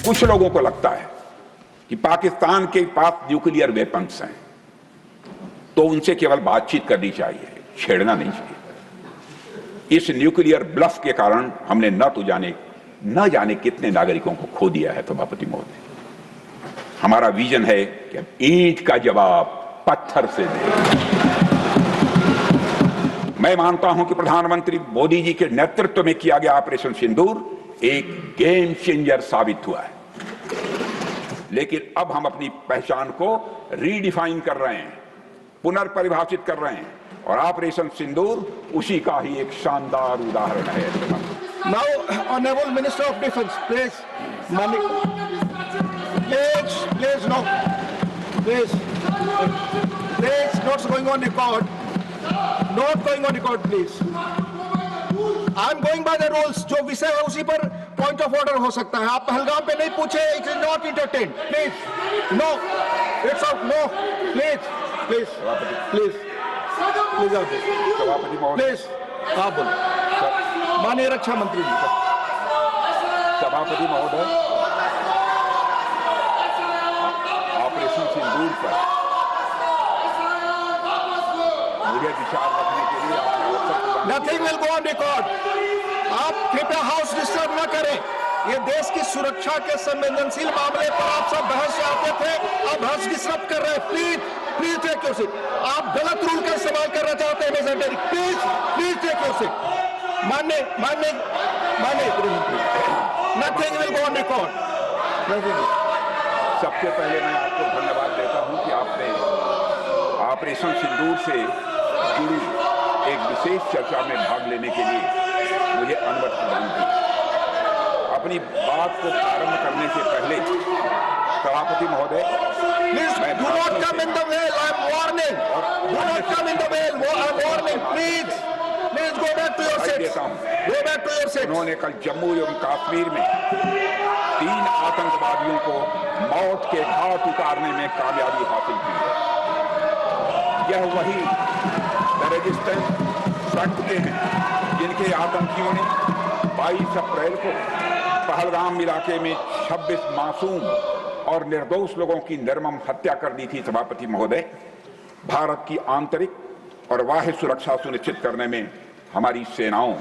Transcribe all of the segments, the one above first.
कुछ लोगों को लगता है कि पाकिस्तान के पास न्यूक्लियर वेपन्स हैं तो उनसे केवल बातचीत करनी चाहिए, छेड़ना नहीं चाहिए। इस न्यूक्लियर ब्लफ के कारण हमने न जाने कितने नागरिकों को खो दिया है। सभापति महोदय, हमारा विजन है कि हम ईंट का जवाब पत्थर से दें। मैं मानता हूं कि प्रधानमंत्री मोदी जी के नेतृत्व में किया गया ऑपरेशन सिंदूर एक गेम चेंजर साबित हुआ है, लेकिन अब हम अपनी पहचान को रीडिफाइन कर रहे हैं, पुनर्परिभाषित कर रहे हैं, और ऑपरेशन सिंदूर उसी का ही एक शानदार उदाहरण है। Now honourable minister of defence, please notes going on record, not going on record please. I am going by the rules, जो विषय है उसी पर पॉइंट ऑफ ऑर्डर हो सकता है। आप पहलगाम पे नहीं पूछे, it is not entertain, please no, it's out, no please please please please आप बोलो। माननीय रक्षा मंत्री जी। सभापति महोदय, ऑपरेशन सिंदूर पर मुझे विचार रखने के लिए nothing will go on record. आप कृपया हाउस डिस्टर्ब न करें। ये देश की सुरक्षा के संवेदनशील मामले पर आप सब बहस से आते थे, अब बहस डिस्टर्ब कर रहे हैं। Please please take your seat. आप गलत रूल का इस्तेमाल करना चाहते हैं major, please please take your seat. माननीय गृहमंत्री, nothing will go on record. सबसे पहले मैं आपको धन्यवाद देता हूं कि आपने ऑपरेशन सिंदूर से जुड़ी एक विशेष चर्चा में भाग लेने के लिए मुझे अनुमति प्रदान की। अपनी बात को प्रारंभ करने से पहले सभापति महोदय, please do not come in the well, I am warning, do not come in the well, I am warning, please please go back to your seat, go back to your seat. उन्होंने कल जम्मू एवं कश्मीर में 3 आतंकवादियों को मौत के घाट उतारने में कामयाबी हासिल की है। यह वही रेजिस्टेंस फ्रंट के हैं जिनके आतंकियों ने 22 अप्रैल को पहलगाम इलाके में 26 मासूम और निर्दोष लोगों की निर्मम हत्या कर दी थी। सभापति महोदय, भारत की आंतरिक और बाह्य सुरक्षा सुनिश्चित करने में हमारी सेनाओं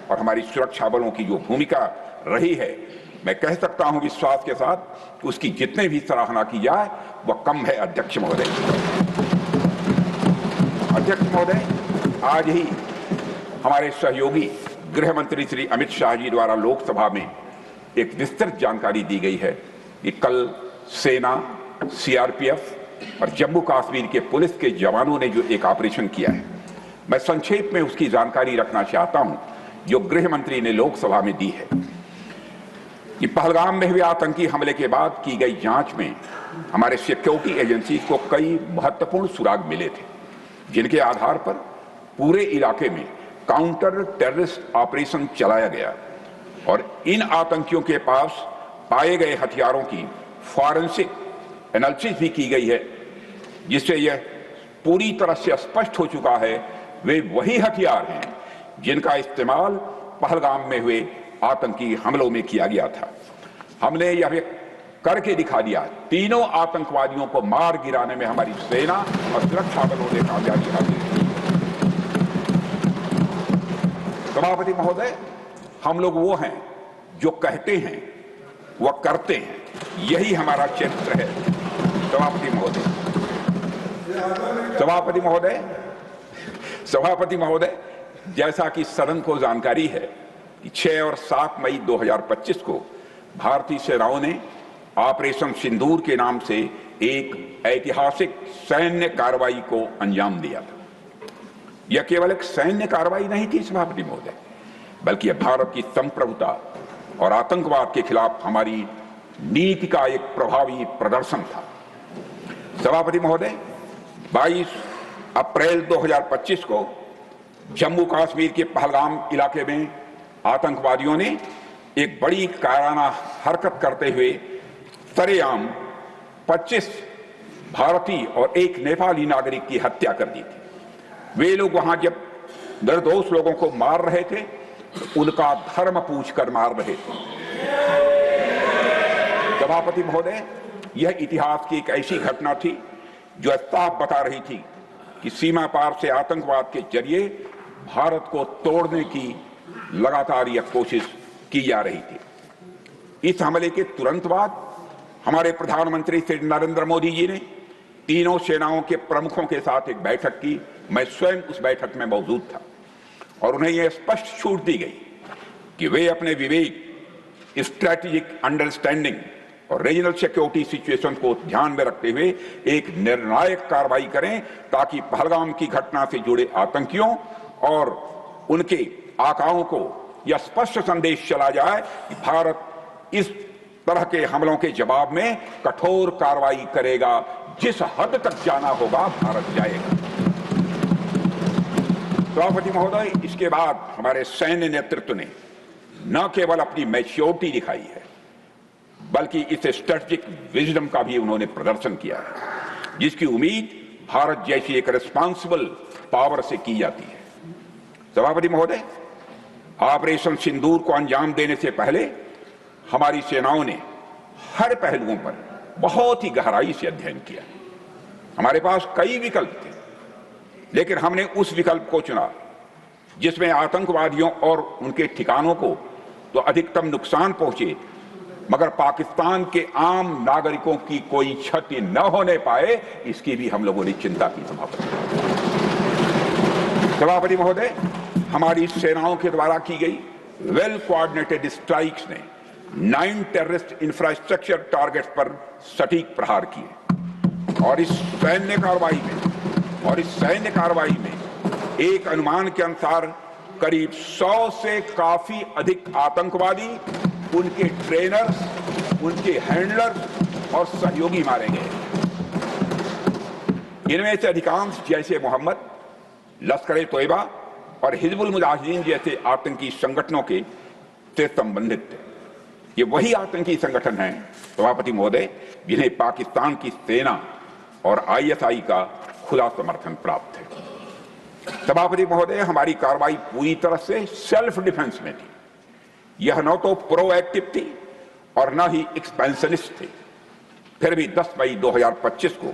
और हमारी सुरक्षा बलों की जो भूमिका रही है, मैं कह सकता हूं विश्वास के साथ कि उसकी जितने भी सराहना की जाए वह कम है। अध्यक्ष महोदय, आज ही हमारे सहयोगी गृह मंत्री श्री अमित शाह जी द्वारा लोकसभा में एक विस्तृत जानकारी दी गई है कि कल सेना, सीआरपीएफ और जम्मू कश्मीर के पुलिस के जवानों ने जो एक ऑपरेशन किया है, मैं संक्षेप में उसकी जानकारी रखना चाहता हूं जो गृह मंत्री ने लोकसभा में दी है। कि पहलगाम में हुए आतंकी हमले के बाद की गई जांच में हमारे सिक्योरिटी एजेंसी को कई महत्वपूर्ण सुराग मिले थे, जिनके आधार पर पूरे इलाके में काउंटर टेररिस्ट ऑपरेशन चलाया गया और इन आतंकियों के पास पाए गए हथियारों की फॉरेंसिक एनालिसिस भी की गई है, जिससे यह पूरी तरह से स्पष्ट हो चुका है वे वही हथियार हैं जिनका इस्तेमाल पहलगाम में हुए आतंकी हमलों में किया गया था। हमने यह करके दिखा दिया, तीनों आतंकवादियों को मार गिराने में हमारी सेना और सुरक्षा बलों ने कामयाबी हासिल की। सभापति महोदय, हम लोग वो हैं जो कहते हैं वह करते हैं, यही हमारा चरित्र है। सभापति महोदय, जैसा कि सदन को जानकारी है कि 6 और 7 मई 2025 को भारतीय सेनाओं ने ऑपरेशन सिंदूर के नाम से एक ऐतिहासिक सैन्य कार्रवाई को अंजाम दिया था। यह केवल एक सैन्य कार्रवाई नहीं थी सभापति महोदय, बल्कि यह भारत की संप्रभुता और आतंकवाद के खिलाफ हमारी नीति का एक प्रभावी प्रदर्शन था। सभापति महोदय, 22 अप्रैल 2025 को जम्मू कश्मीर के पहलगाम इलाके में आतंकवादियों ने एक बड़ी कायराना हरकत करते हुए सरेआम 25 भारतीय और एक नेपाली नागरिक की हत्या कर दी थी। वे लोग वहां जब निर्दोष लोगों को मार रहे थे तो उनका धर्म पूछकर मार रहे थे। सभापति महोदय, यह इतिहास की एक ऐसी घटना थी जो साफ बता रही थी कि सीमा पार से आतंकवाद के जरिए भारत को तोड़ने की लगातार यह कोशिश की जा रही थी। इस हमले के तुरंत बाद हमारे प्रधानमंत्री श्री नरेंद्र मोदी जी ने तीनों सेनाओं के प्रमुखों के साथ एक बैठक की। मैं स्वयं उस बैठक में मौजूद था और उन्हें यह स्पष्ट छूट दी गई कि वे अपने विवेक, स्ट्रैटेजिक अंडरस्टैंडिंग और रीजनल सिक्योरिटी सिचुएशन को ध्यान में रखते हुए एक निर्णायक कार्रवाई करें ताकि पहलगाम की घटना से जुड़े आतंकियों और उनके आकाओं को यह स्पष्ट संदेश चला जाए कि भारत इस तरह के हमलों के जवाब में कठोर कार्रवाई करेगा। जिस हद तक जाना होगा भारत जाएगा। सभापति महोदय, इसके बाद हमारे सैन्य नेतृत्व ने न केवल अपनी मैच्योरिटी दिखाई है बल्कि इस स्ट्रेटेजिक विजडम का भी उन्होंने प्रदर्शन किया है जिसकी उम्मीद भारत जैसी एक रिस्पांसिबल पावर से की जाती है। सभापति महोदय, ऑपरेशन सिंदूर को अंजाम देने से पहले हमारी सेनाओं ने हर पहलुओं पर बहुत ही गहराई से अध्ययन किया। हमारे पास कई विकल्प थे, लेकिन हमने उस विकल्प को चुना जिसमें आतंकवादियों और उनके ठिकानों को तो अधिकतम नुकसान पहुंचे मगर पाकिस्तान के आम नागरिकों की कोई क्षति न होने पाए, इसकी भी हम लोगों ने चिंता की। सभापति महोदय, हमारी सेनाओं के द्वारा की गई वेल कोऑर्डिनेटेड स्ट्राइक्स ने 9 टेररिस्ट इंफ्रास्ट्रक्चर टारगेट्स पर सटीक प्रहार किए और इस सैन्य कार्रवाई में एक अनुमान के अनुसार करीब 100 से काफी अधिक आतंकवादी, उनके ट्रेनर्स, उनके हैंडलर्स और सहयोगी मारे गए। इनमें से अधिकांश जैसे मोहम्मद, लश्कर-ए-तोयबा और हिजबुल मुजाहिदीन जैसे आतंकी संगठनों के से संबंधित थे। ये वही आतंकी संगठन हैं सभापति महोदय जिन्हें पाकिस्तान की सेना और आईएसआई का खुला समर्थन प्राप्त है। सभापति महोदय, हमारी कार्रवाई पूरी तरह से सेल्फ डिफेंस में थी। यह न तो प्रोएक्टिव थी और न ही एक्सपेंशनिस्ट थी। फिर भी 10 मई 2025 को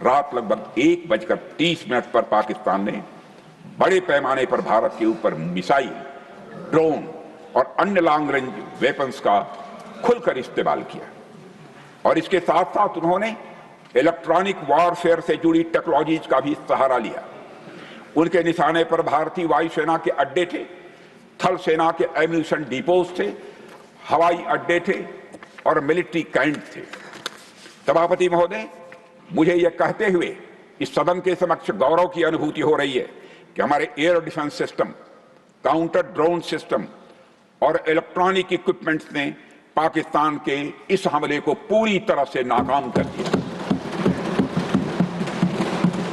रात लगभग 1:30 पर पाकिस्तान ने बड़े पैमाने पर भारत के ऊपर मिसाइल, ड्रोन और अन्य लॉन्ग रेंज वेपन्स का खुलकर इस्तेमाल किया और इसके साथ साथ उन्होंने इलेक्ट्रॉनिक वॉरफेयर से जुड़ी टेक्नोलॉजीज का भी सहारा लिया। उनके निशाने पर भारतीय वायुसेना के अड्डे थे, थल सेना के एम्यूनिशन डिपोज थे, हवाई अड्डे थे और मिलिट्री कैंट थे। सभापति महोदय, मुझे यह कहते हुए इस सदन के समक्ष गौरव की अनुभूति हो रही है कि हमारे air defence system, counter drone system और इलेक्ट्रॉनिक इक्विपमेंट्स ने पाकिस्तान के इस हमले को पूरी तरह से नाकाम कर दिया।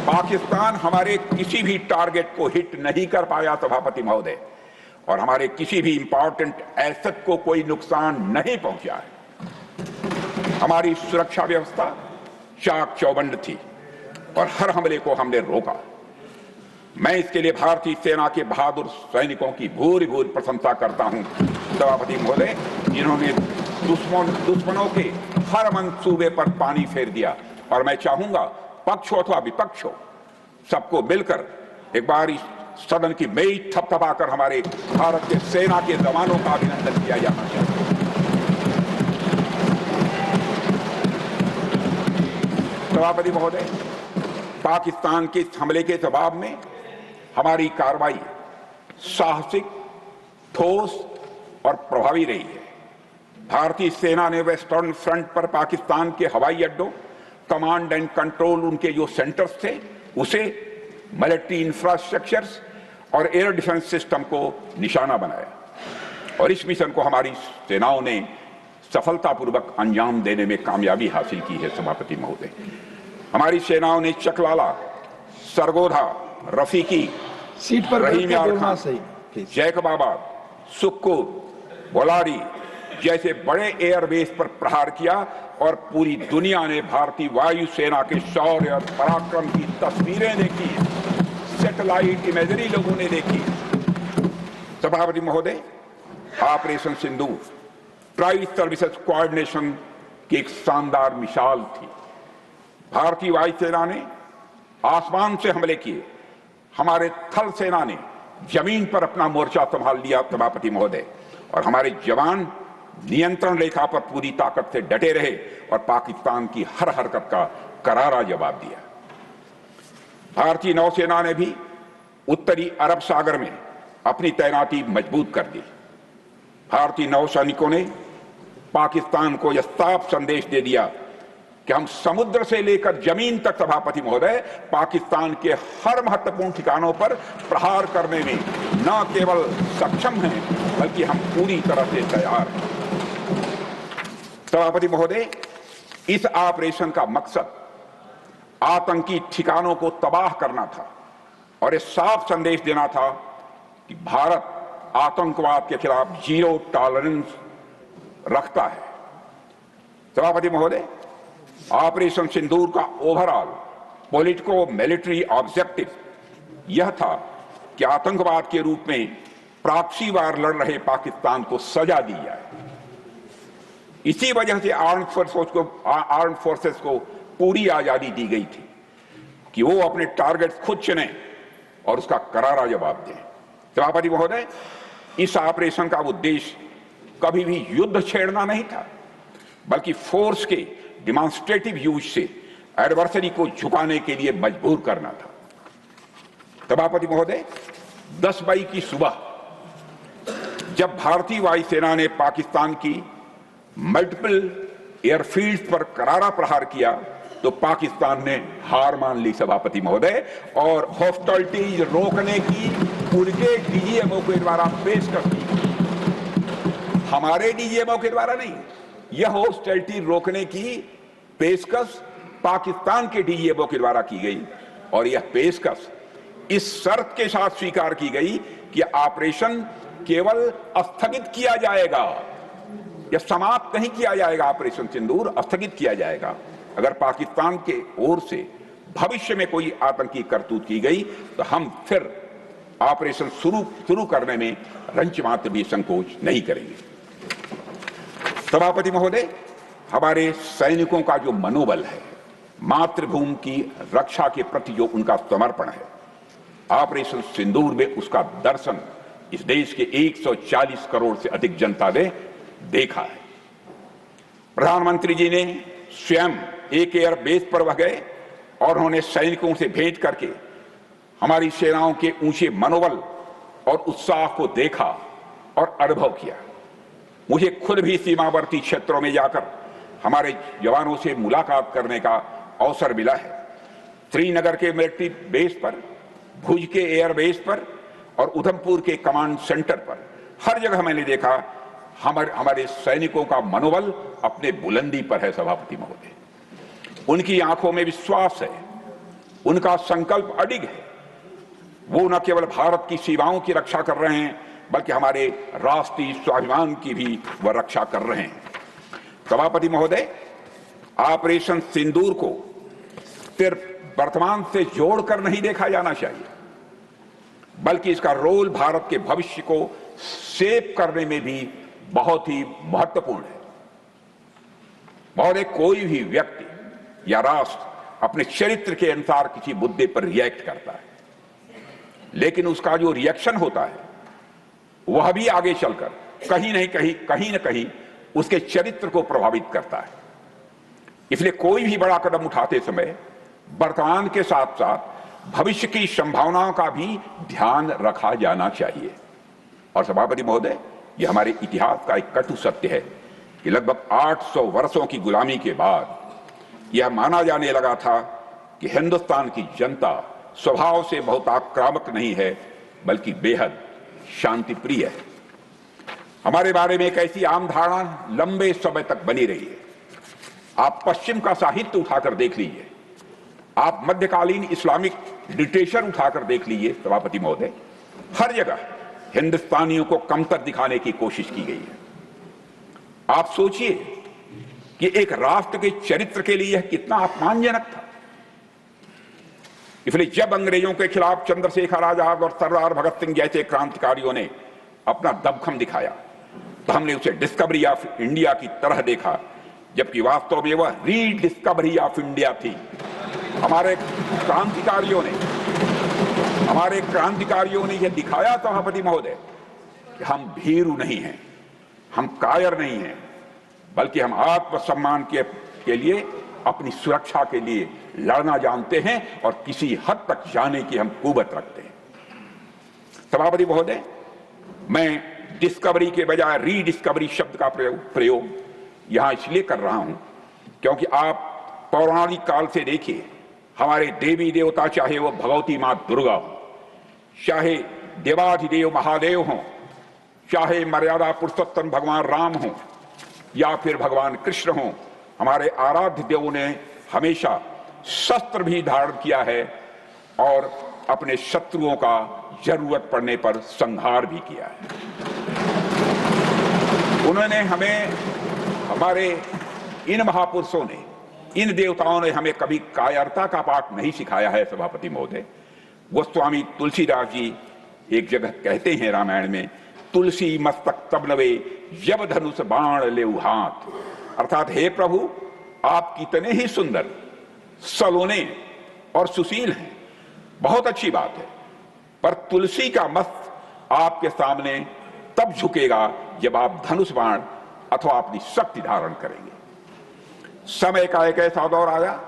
पाकिस्तान हमारे किसी भी टारगेट को हिट नहीं कर पाया सभापति महोदय, और हमारे किसी भी इंपॉर्टेंट एसेट को कोई नुकसान नहीं पहुंचा है। हमारी सुरक्षा व्यवस्था चाक चौबंद थी और हर हमले को हमने रोका। मैं इसके लिए भारतीय सेना के बहादुर सैनिकों की भूरि भूरि प्रशंसा करता हूं सभापति महोदय, जिन्होंने दुश्मनों के हर मंसूबे पर पानी फेर दिया। और मैं चाहूंगा पक्ष हो अथवा विपक्ष हो, सबको मिलकर एक बार इस सदन की मेज थपथपाकर हमारे भारत के सेना के जवानों का अभिनंदन किया जाना चाहिए। सभापति महोदय, पाकिस्तान के हमले के जवाब में हमारी कार्रवाई साहसिक, ठोस और प्रभावी रही है। भारतीय सेना ने वेस्टर्न फ्रंट पर पाकिस्तान के हवाई अड्डों, कमांड एंड कंट्रोल उनके जो सेंटर्स थे उसे, मिलिट्री इंफ्रास्ट्रक्चर्स और एयर डिफेंस सिस्टम को निशाना बनाया और इस मिशन को हमारी सेनाओं ने सफलतापूर्वक अंजाम देने में कामयाबी हासिल की है। सभापति महोदय, हमारी सेनाओं ने चकलाला, सरगोधा, रफीकी, सीट पर रहीम यार खान, जैकबाबाद, सुक्कुर, बोलारी जैसे बड़े एयरबेस पर प्रहार किया और पूरी दुनिया ने भारतीय वायुसेना के शौर्य और पराक्रम की तस्वीरें देखी, सैटेलाइट इमेजरी लोगों ने देखी। सभापति महोदय, ऑपरेशन सिंदूर ट्राई सर्विसेज कोऑर्डिनेशन की एक शानदार मिसाल थी। भारतीय वायुसेना ने आसमान से हमले किए, हमारे थल सेना ने जमीन पर अपना मोर्चा संभाल लिया सभापति महोदय, और हमारे जवान नियंत्रण रेखा पर पूरी ताकत से डटे रहे और पाकिस्तान की हर हरकत का करारा जवाब दिया। भारतीय नौसेना ने भी उत्तरी अरब सागर में अपनी तैनाती मजबूत कर दी। भारतीय नौसैनिकों ने पाकिस्तान को यह साफ संदेश दे दिया कि हम समुद्र से लेकर जमीन तक सभापति महोदय पाकिस्तान के हर महत्वपूर्ण ठिकानों पर प्रहार करने में न केवल सक्षम हैं बल्कि हम पूरी तरह से तैयार हैं। सभापति महोदय, इस ऑपरेशन का मकसद आतंकी ठिकानों को तबाह करना था और यह साफ संदेश देना था कि भारत आतंकवाद के खिलाफ जीरो टॉलरेंस रखता है। सभापति महोदय, ऑपरेशन सिंदूर का ओवरऑल पॉलिटिको मिलिट्री ऑब्जेक्टिव यह था कि आतंकवाद के रूप में प्रॉक्सी वार लड़ रहे पाकिस्तान को सजा दी जाए। इसी वजह से आर्म्ड फोर्सेस को पूरी आजादी दी गई थी कि वो अपने टारगेट खुद चुने और उसका करारा जवाब दें। सभापति महोदय, इस ऑपरेशन का उद्देश्य कभी भी युद्ध छेड़ना नहीं था, बल्कि फोर्स के डिमॉन्स्ट्रेटिव यूज से एडवर्सरी को झुकाने के लिए मजबूर करना था। सभापति महोदय, 10 मई की सुबह जब भारतीय वायुसेना ने पाकिस्तान की मल्टीपल एयरफील्ड्स पर करारा प्रहार किया तो पाकिस्तान ने हार मान ली सभापति महोदय, और हॉस्टिलिटीज रोकने की उनके डीजीएमओ के द्वारा पेशकश की, हमारे डीजीएमओ के द्वारा नहीं। यह हॉस्टिलिटी रोकने की पेशकश पाकिस्तान के डीजीएमओ के द्वारा की गई, और यह पेशकश इस शर्त के साथ स्वीकार की गई कि ऑपरेशन केवल स्थगित किया जाएगा, यह समाप्त नहीं किया जाएगा। ऑपरेशन सिंदूर स्थगित किया जाएगा अगर पाकिस्तान के ओर से भविष्य में कोई आतंकी करतूत की गई तो हम फिर ऑपरेशन शुरू करने में रंच मात्र भी संकोच नहीं करेंगे। सभापति महोदय, हमारे सैनिकों का जो मनोबल है, मातृभूमि की रक्षा के प्रति जो उनका समर्पण है, ऑपरेशन सिंदूर में उसका दर्शन इस देश के 140 करोड़ से अधिक जनता ने देखा है। प्रधानमंत्री जी ने स्वयं एक एयरबेस पर वह गए और उन्होंने सैनिकों से भेंट करके हमारी सेनाओं के ऊंचे मनोबल और उत्साह को देखा और अनुभव किया। मुझे खुद भी सीमावर्ती क्षेत्रों में जाकर हमारे जवानों से मुलाकात करने का अवसर मिला है। श्रीनगर के मिलिट्री बेस पर, भुज के एयरबेस पर और उधमपुर के कमांड सेंटर पर हर जगह मैंने देखा हमारे सैनिकों का मनोबल अपने बुलंदी पर है। सभापति महोदय, उनकी आंखों में विश्वास है, उनका संकल्प अडिग है। वो न केवल भारत की सीमाओं की रक्षा कर रहे हैं बल्कि हमारे राष्ट्रीय स्वाभिमान की भी वह रक्षा कर रहे हैं। सभापति महोदय, ऑपरेशन सिंदूर को सिर्फ वर्तमान से जोड़कर नहीं देखा जाना चाहिए, बल्कि इसका रोल भारत के भविष्य को शेप करने में भी बहुत ही महत्वपूर्ण है। महोदय, कोई भी व्यक्ति या राष्ट्र अपने चरित्र के अनुसार किसी मुद्दे पर रिएक्ट करता है, लेकिन उसका जो रिएक्शन होता है वह भी आगे चलकर कहीं न कहीं उसके चरित्र को प्रभावित करता है। इसलिए कोई भी बड़ा कदम उठाते समय वर्तमान के साथ साथ भविष्य की संभावनाओं का भी ध्यान रखा जाना चाहिए। और सभापति महोदय, यह हमारे इतिहास का एक कटु सत्य है कि लगभग 800 वर्षों की गुलामी के बाद यह माना जाने लगा था कि हिंदुस्तान की जनता स्वभाव से बहुत आक्रामक नहीं है बल्कि बेहद शांति प्रिय है। हमारे बारे में एक ऐसी आम धारणा लंबे समय तक बनी रही है। आप पश्चिम का साहित्य उठाकर देख लीजिए, आप मध्यकालीन इस्लामिक लिटरेचर उठाकर देख लीजिए सभापति महोदय, हर जगह हिंदुस्तानियों को कमतर दिखाने की कोशिश की गई है। आप सोचिए कि एक राष्ट्र के चरित्र के लिए यह कितना अपमानजनक था। इसलिए जब अंग्रेजों के खिलाफ चंद्रशेखर आजाद और सरदार भगत सिंह जैसे क्रांतिकारियों ने अपना दमखम दिखाया तो हमने उसे डिस्कवरी ऑफ इंडिया की तरह देखा जबकि वास्तव में वह रीडिस्कवरी ऑफ इंडिया थी। हमारे क्रांतिकारियों ने यह दिखाया सभापति महोदय कि हम भीरू नहीं हैं, हम कायर नहीं हैं, बल्कि हम आत्मसम्मान के लिए, अपनी सुरक्षा के लिए लड़ना जानते हैं और किसी हद तक जाने की हम कुवत रखते हैं। सभापति महोदय, मैं डिस्कवरी के बजाय रीडिस्कवरी शब्द का प्रयोग यहां इसलिए कर रहा हूं क्योंकि आप पौराणिक काल से देखिए, हमारे देवी देवता, चाहे वो भगवती मां दुर्गा हो, चाहे देवाधिदेव महादेव हों, चाहे मर्यादा पुरुषोत्तम भगवान राम हों या फिर भगवान कृष्ण हों, हमारे आराध्य देवों ने हमेशा शस्त्र भी धारण किया है और अपने शत्रुओं का जरूरत पड़ने पर संहार भी किया है। उन्होंने हमें, हमारे इन महापुरुषों ने, इन देवताओं ने हमें कभी कायरता का पाठ नहीं सिखाया है। सभापति महोदय, गोस्वामी तुलसीदास जी एक जगह कहते हैं रामायण में, तुलसी मस्तक तब नवे जब धनुष बाण लेऊ हाथ, अर्थात हे प्रभु, आप कितने ही सुंदर, सलोने और सुशील हैं, बहुत अच्छी बात है, पर तुलसी का मस्त आपके सामने तब झुकेगा जब आप धनुष बाण अथवा अपनी शक्ति धारण करेंगे। समय का एक ऐसा दौर आया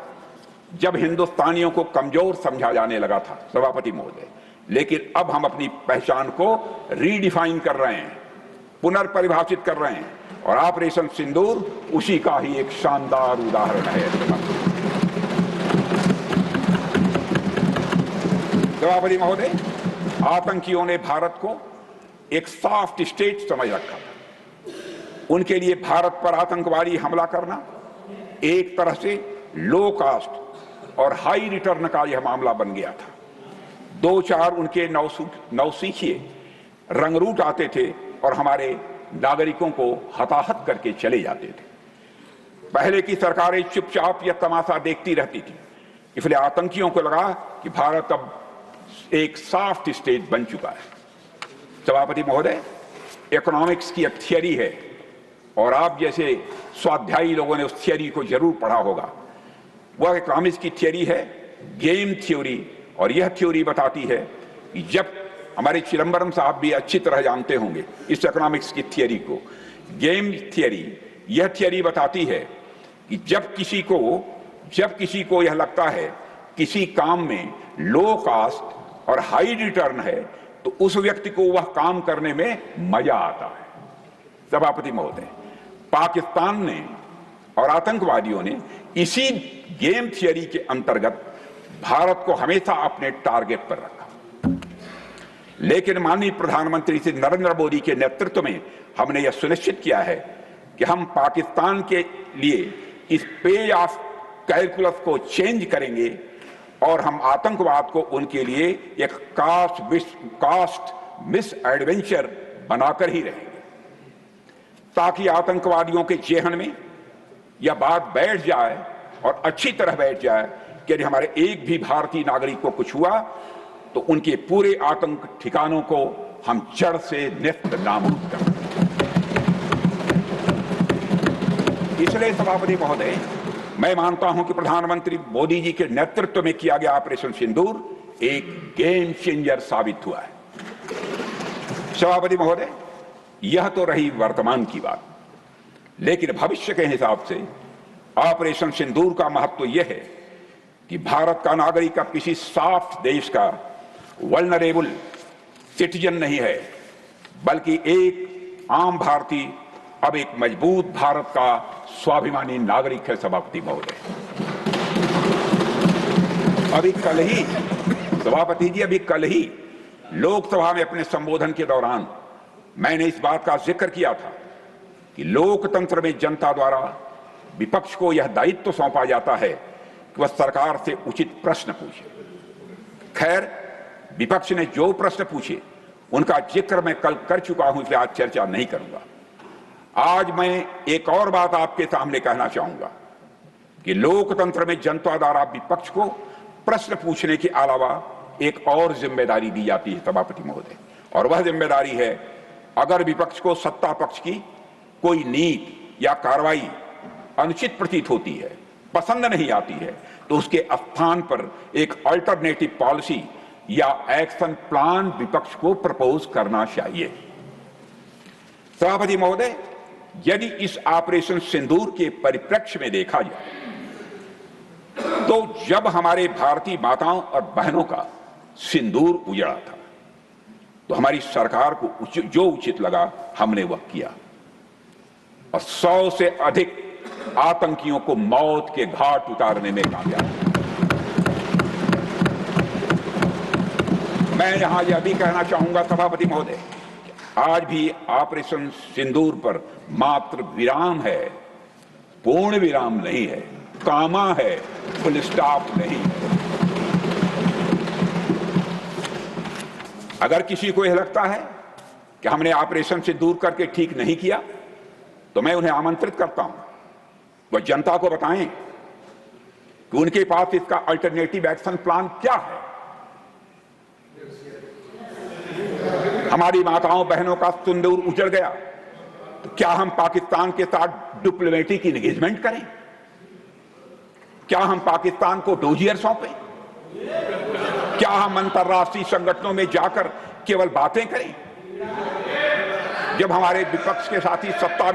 जब हिंदुस्तानियों को कमजोर समझा जाने लगा था सभापति महोदय, लेकिन अब हम अपनी पहचान को रीडिफाइन कर रहे हैं, पुनर्परिभाषित कर रहे हैं, और ऑपरेशन सिंदूर उसी का ही एक शानदार उदाहरण है। सभापति महोदय, आतंकियों ने भारत को एक सॉफ्ट स्टेट समझ रखा था। उनके लिए भारत पर आतंकवादी हमला करना एक तरह से लो कास्ट और हाई रिटर्न का यह मामला बन गया था। दो चार उनके नौसिखिए रंगरूट आते थे और हमारे नागरिकों को हताहत करके चले जाते थे। पहले की सरकारें चुपचाप यह तमाशा देखती रहती थी, इसलिए आतंकियों को लगा कि भारत अब एक सॉफ्ट स्टेट बन चुका है। सभापति महोदय, इकोनॉमिक्स की एक थियरी है और आप जैसे स्वाध्यायी लोगों ने उस थियरी को जरूर पढ़ा होगा। वह इकोनॉमिक्स की थियरी है गेम थ्योरी, और यह थ्योरी बताती है कि जब, हमारे चिदंबरम साहब भी अच्छी तरह जानते होंगे इस इकोनॉमिक्स की थियरी को, गेम थियरी, यह थियरी बताती है कि जब किसी को यह लगता है किसी काम में लो कास्ट और हाई रिटर्न है, तो उस व्यक्ति को वह काम करने में मजा आता है। सभापति महोदय, पाकिस्तान ने और आतंकवादियों ने इसी गेम थियरी के अंतर्गत भारत को हमेशा अपने टारगेट पर रखा, लेकिन माननीय प्रधानमंत्री श्री नरेंद्र मोदी के नेतृत्व में हमने यह सुनिश्चित किया है कि हम पाकिस्तान के लिए इस पे ऑफ कैलकुलस को चेंज करेंगे और हम आतंकवाद को उनके लिए एक कास्ट मिस एडवेंचर बनाकर ही रहेंगे, ताकि आतंकवादियों के जेहन में यह बात बैठ जाए और अच्छी तरह बैठ जाए कि यदि हमारे एक भी भारतीय नागरिक को कुछ हुआ तो उनके पूरे आतंक ठिकानों को हम जड़ से नेस्त नाबूद कर दें। इसलिए सभापति महोदय, मैं मानता हूं कि प्रधानमंत्री मोदी जी के नेतृत्व में किया गया ऑपरेशन सिंदूर एक गेम चेंजर साबित हुआ है। सभापति महोदय, यह तो रही वर्तमान की बात, लेकिन भविष्य के हिसाब से ऑपरेशन सिंदूर का महत्व यह है कि भारत का नागरिक अब किसी सॉफ्ट देश का वल्नरेबल सिटीजन नहीं है, बल्कि एक आम भारतीय अब एक मजबूत भारत का स्वाभिमानी नागरिक है। सभापति महोदय, अभी कल ही, सभापति जी, अभी कल ही लोकसभा में अपने संबोधन के दौरान मैंने इस बात का जिक्र किया था कि लोकतंत्र में जनता द्वारा विपक्ष को यह दायित्व सौंपा जाता है कि वह सरकार से उचित प्रश्न पूछे। खैर, विपक्ष ने जो प्रश्न पूछे उनका जिक्र मैं कल कर चुका हूं, इसलिए आज चर्चा नहीं करूंगा। आज मैं एक और बात आपके सामने कहना चाहूंगा कि लोकतंत्र में जनता द्वारा विपक्ष को प्रश्न पूछने के अलावा एक और जिम्मेदारी दी जाती है सभापति महोदय, और वह जिम्मेदारी है, अगर विपक्ष को सत्ता पक्ष की कोई नीति या कार्रवाई अनुचित प्रतीत होती है, पसंद नहीं आती है, तो उसके स्थान पर एक अल्टरनेटिव पॉलिसी या एक्शन प्लान विपक्ष को प्रपोज करना चाहिए। सभापति महोदय, यदि इस ऑपरेशन सिंदूर के परिप्रेक्ष्य में देखा जाए तो जब हमारे भारतीय माताओं और बहनों का सिंदूर उजड़ा था तो हमारी सरकार को जो उचित लगा हमने वह किया और 100 से अधिक आतंकियों को मौत के घाट उतारने में कामयाब। मैं यहां यह भी कहना चाहूंगा सभापति महोदय, आज भी ऑपरेशन सिंदूर पर मात्र विराम है, पूर्ण विराम नहीं है, कामा है, फुल स्टॉप नहीं है। अगर किसी को यह लगता है कि हमने ऑपरेशन सिंदूर करके ठीक नहीं किया तो मैं उन्हें आमंत्रित करता हूं, वह जनता को बताएं कि उनके पास इसका अल्टरनेटिव एक्शन प्लान क्या है। हमारी माताओं बहनों का सिंदूर उजड़ गया तो क्या हम पाकिस्तान के साथ डिप्लोमेटिक एंगेजमेंट करें? क्या हम पाकिस्तान को डोजियर सौंपें? क्या हम अंतर्राष्ट्रीय संगठनों में जाकर केवल बातें करें? जब हमारे विपक्ष के साथी सत्ता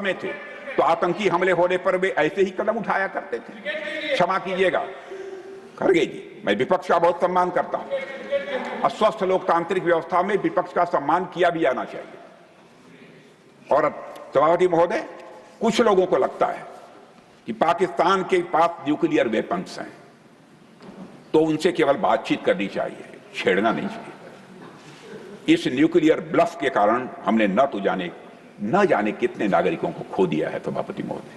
में थे, तो आतंकी हमले होने पर वे ऐसे ही कदम उठाया करते थे। क्षमा कीजिएगा खड़गे जी, मैं विपक्ष का बहुत सम्मान करता हूं और स्वस्थ लोकतांत्रिक व्यवस्था में विपक्ष का सम्मान किया भी जाना चाहिए। और सभापति महोदय, कुछ लोगों को लगता है कि पाकिस्तान के पास न्यूक्लियर वेपन्स हैं तो उनसे केवल बातचीत करनी चाहिए, छेड़ना नहीं चाहिए। इस न्यूक्लियर ब्लफ के कारण हमने न जाने कितने नागरिकों को खो दिया है। सभापति महोदय,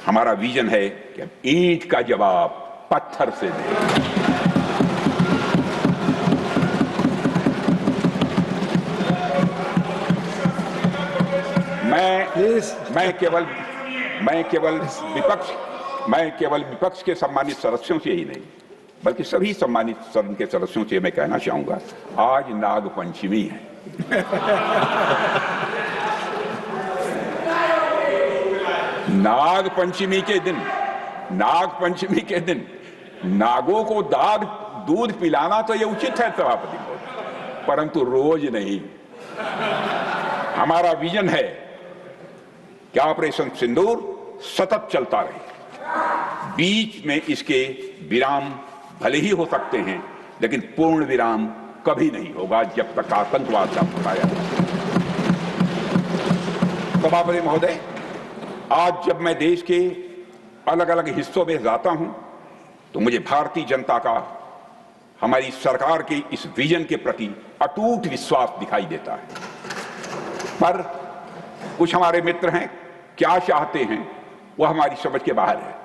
हमारा विजन है कि हम ईंट का जवाब पत्थर से दें। मैं केवल विपक्ष के सम्मानित सदस्यों से ही नहीं बल्कि सभी सम्मानित सदन के सदस्यों से मैं कहना चाहूंगा, आज नागपंचमी है। नागपंचमी के दिन नागों को दूध पिलाना तो यह उचित है सभापति, परंतु रोज नहीं। हमारा विजन है कि ऑपरेशन सिंदूर सतत चलता रहे, बीच में इसके विराम भले ही हो सकते हैं लेकिन पूर्ण विराम कभी नहीं होगा जब तक आतंकवाद का फुटाया। सभापति महोदय, आज जब मैं देश के अलग अलग हिस्सों में जाता हूं तो मुझे भारतीय जनता का हमारी सरकार के इस विजन के प्रति अटूट विश्वास दिखाई देता है। पर कुछ हमारे मित्र हैं, क्या चाहते हैं वह हमारी समझ के बाहर है।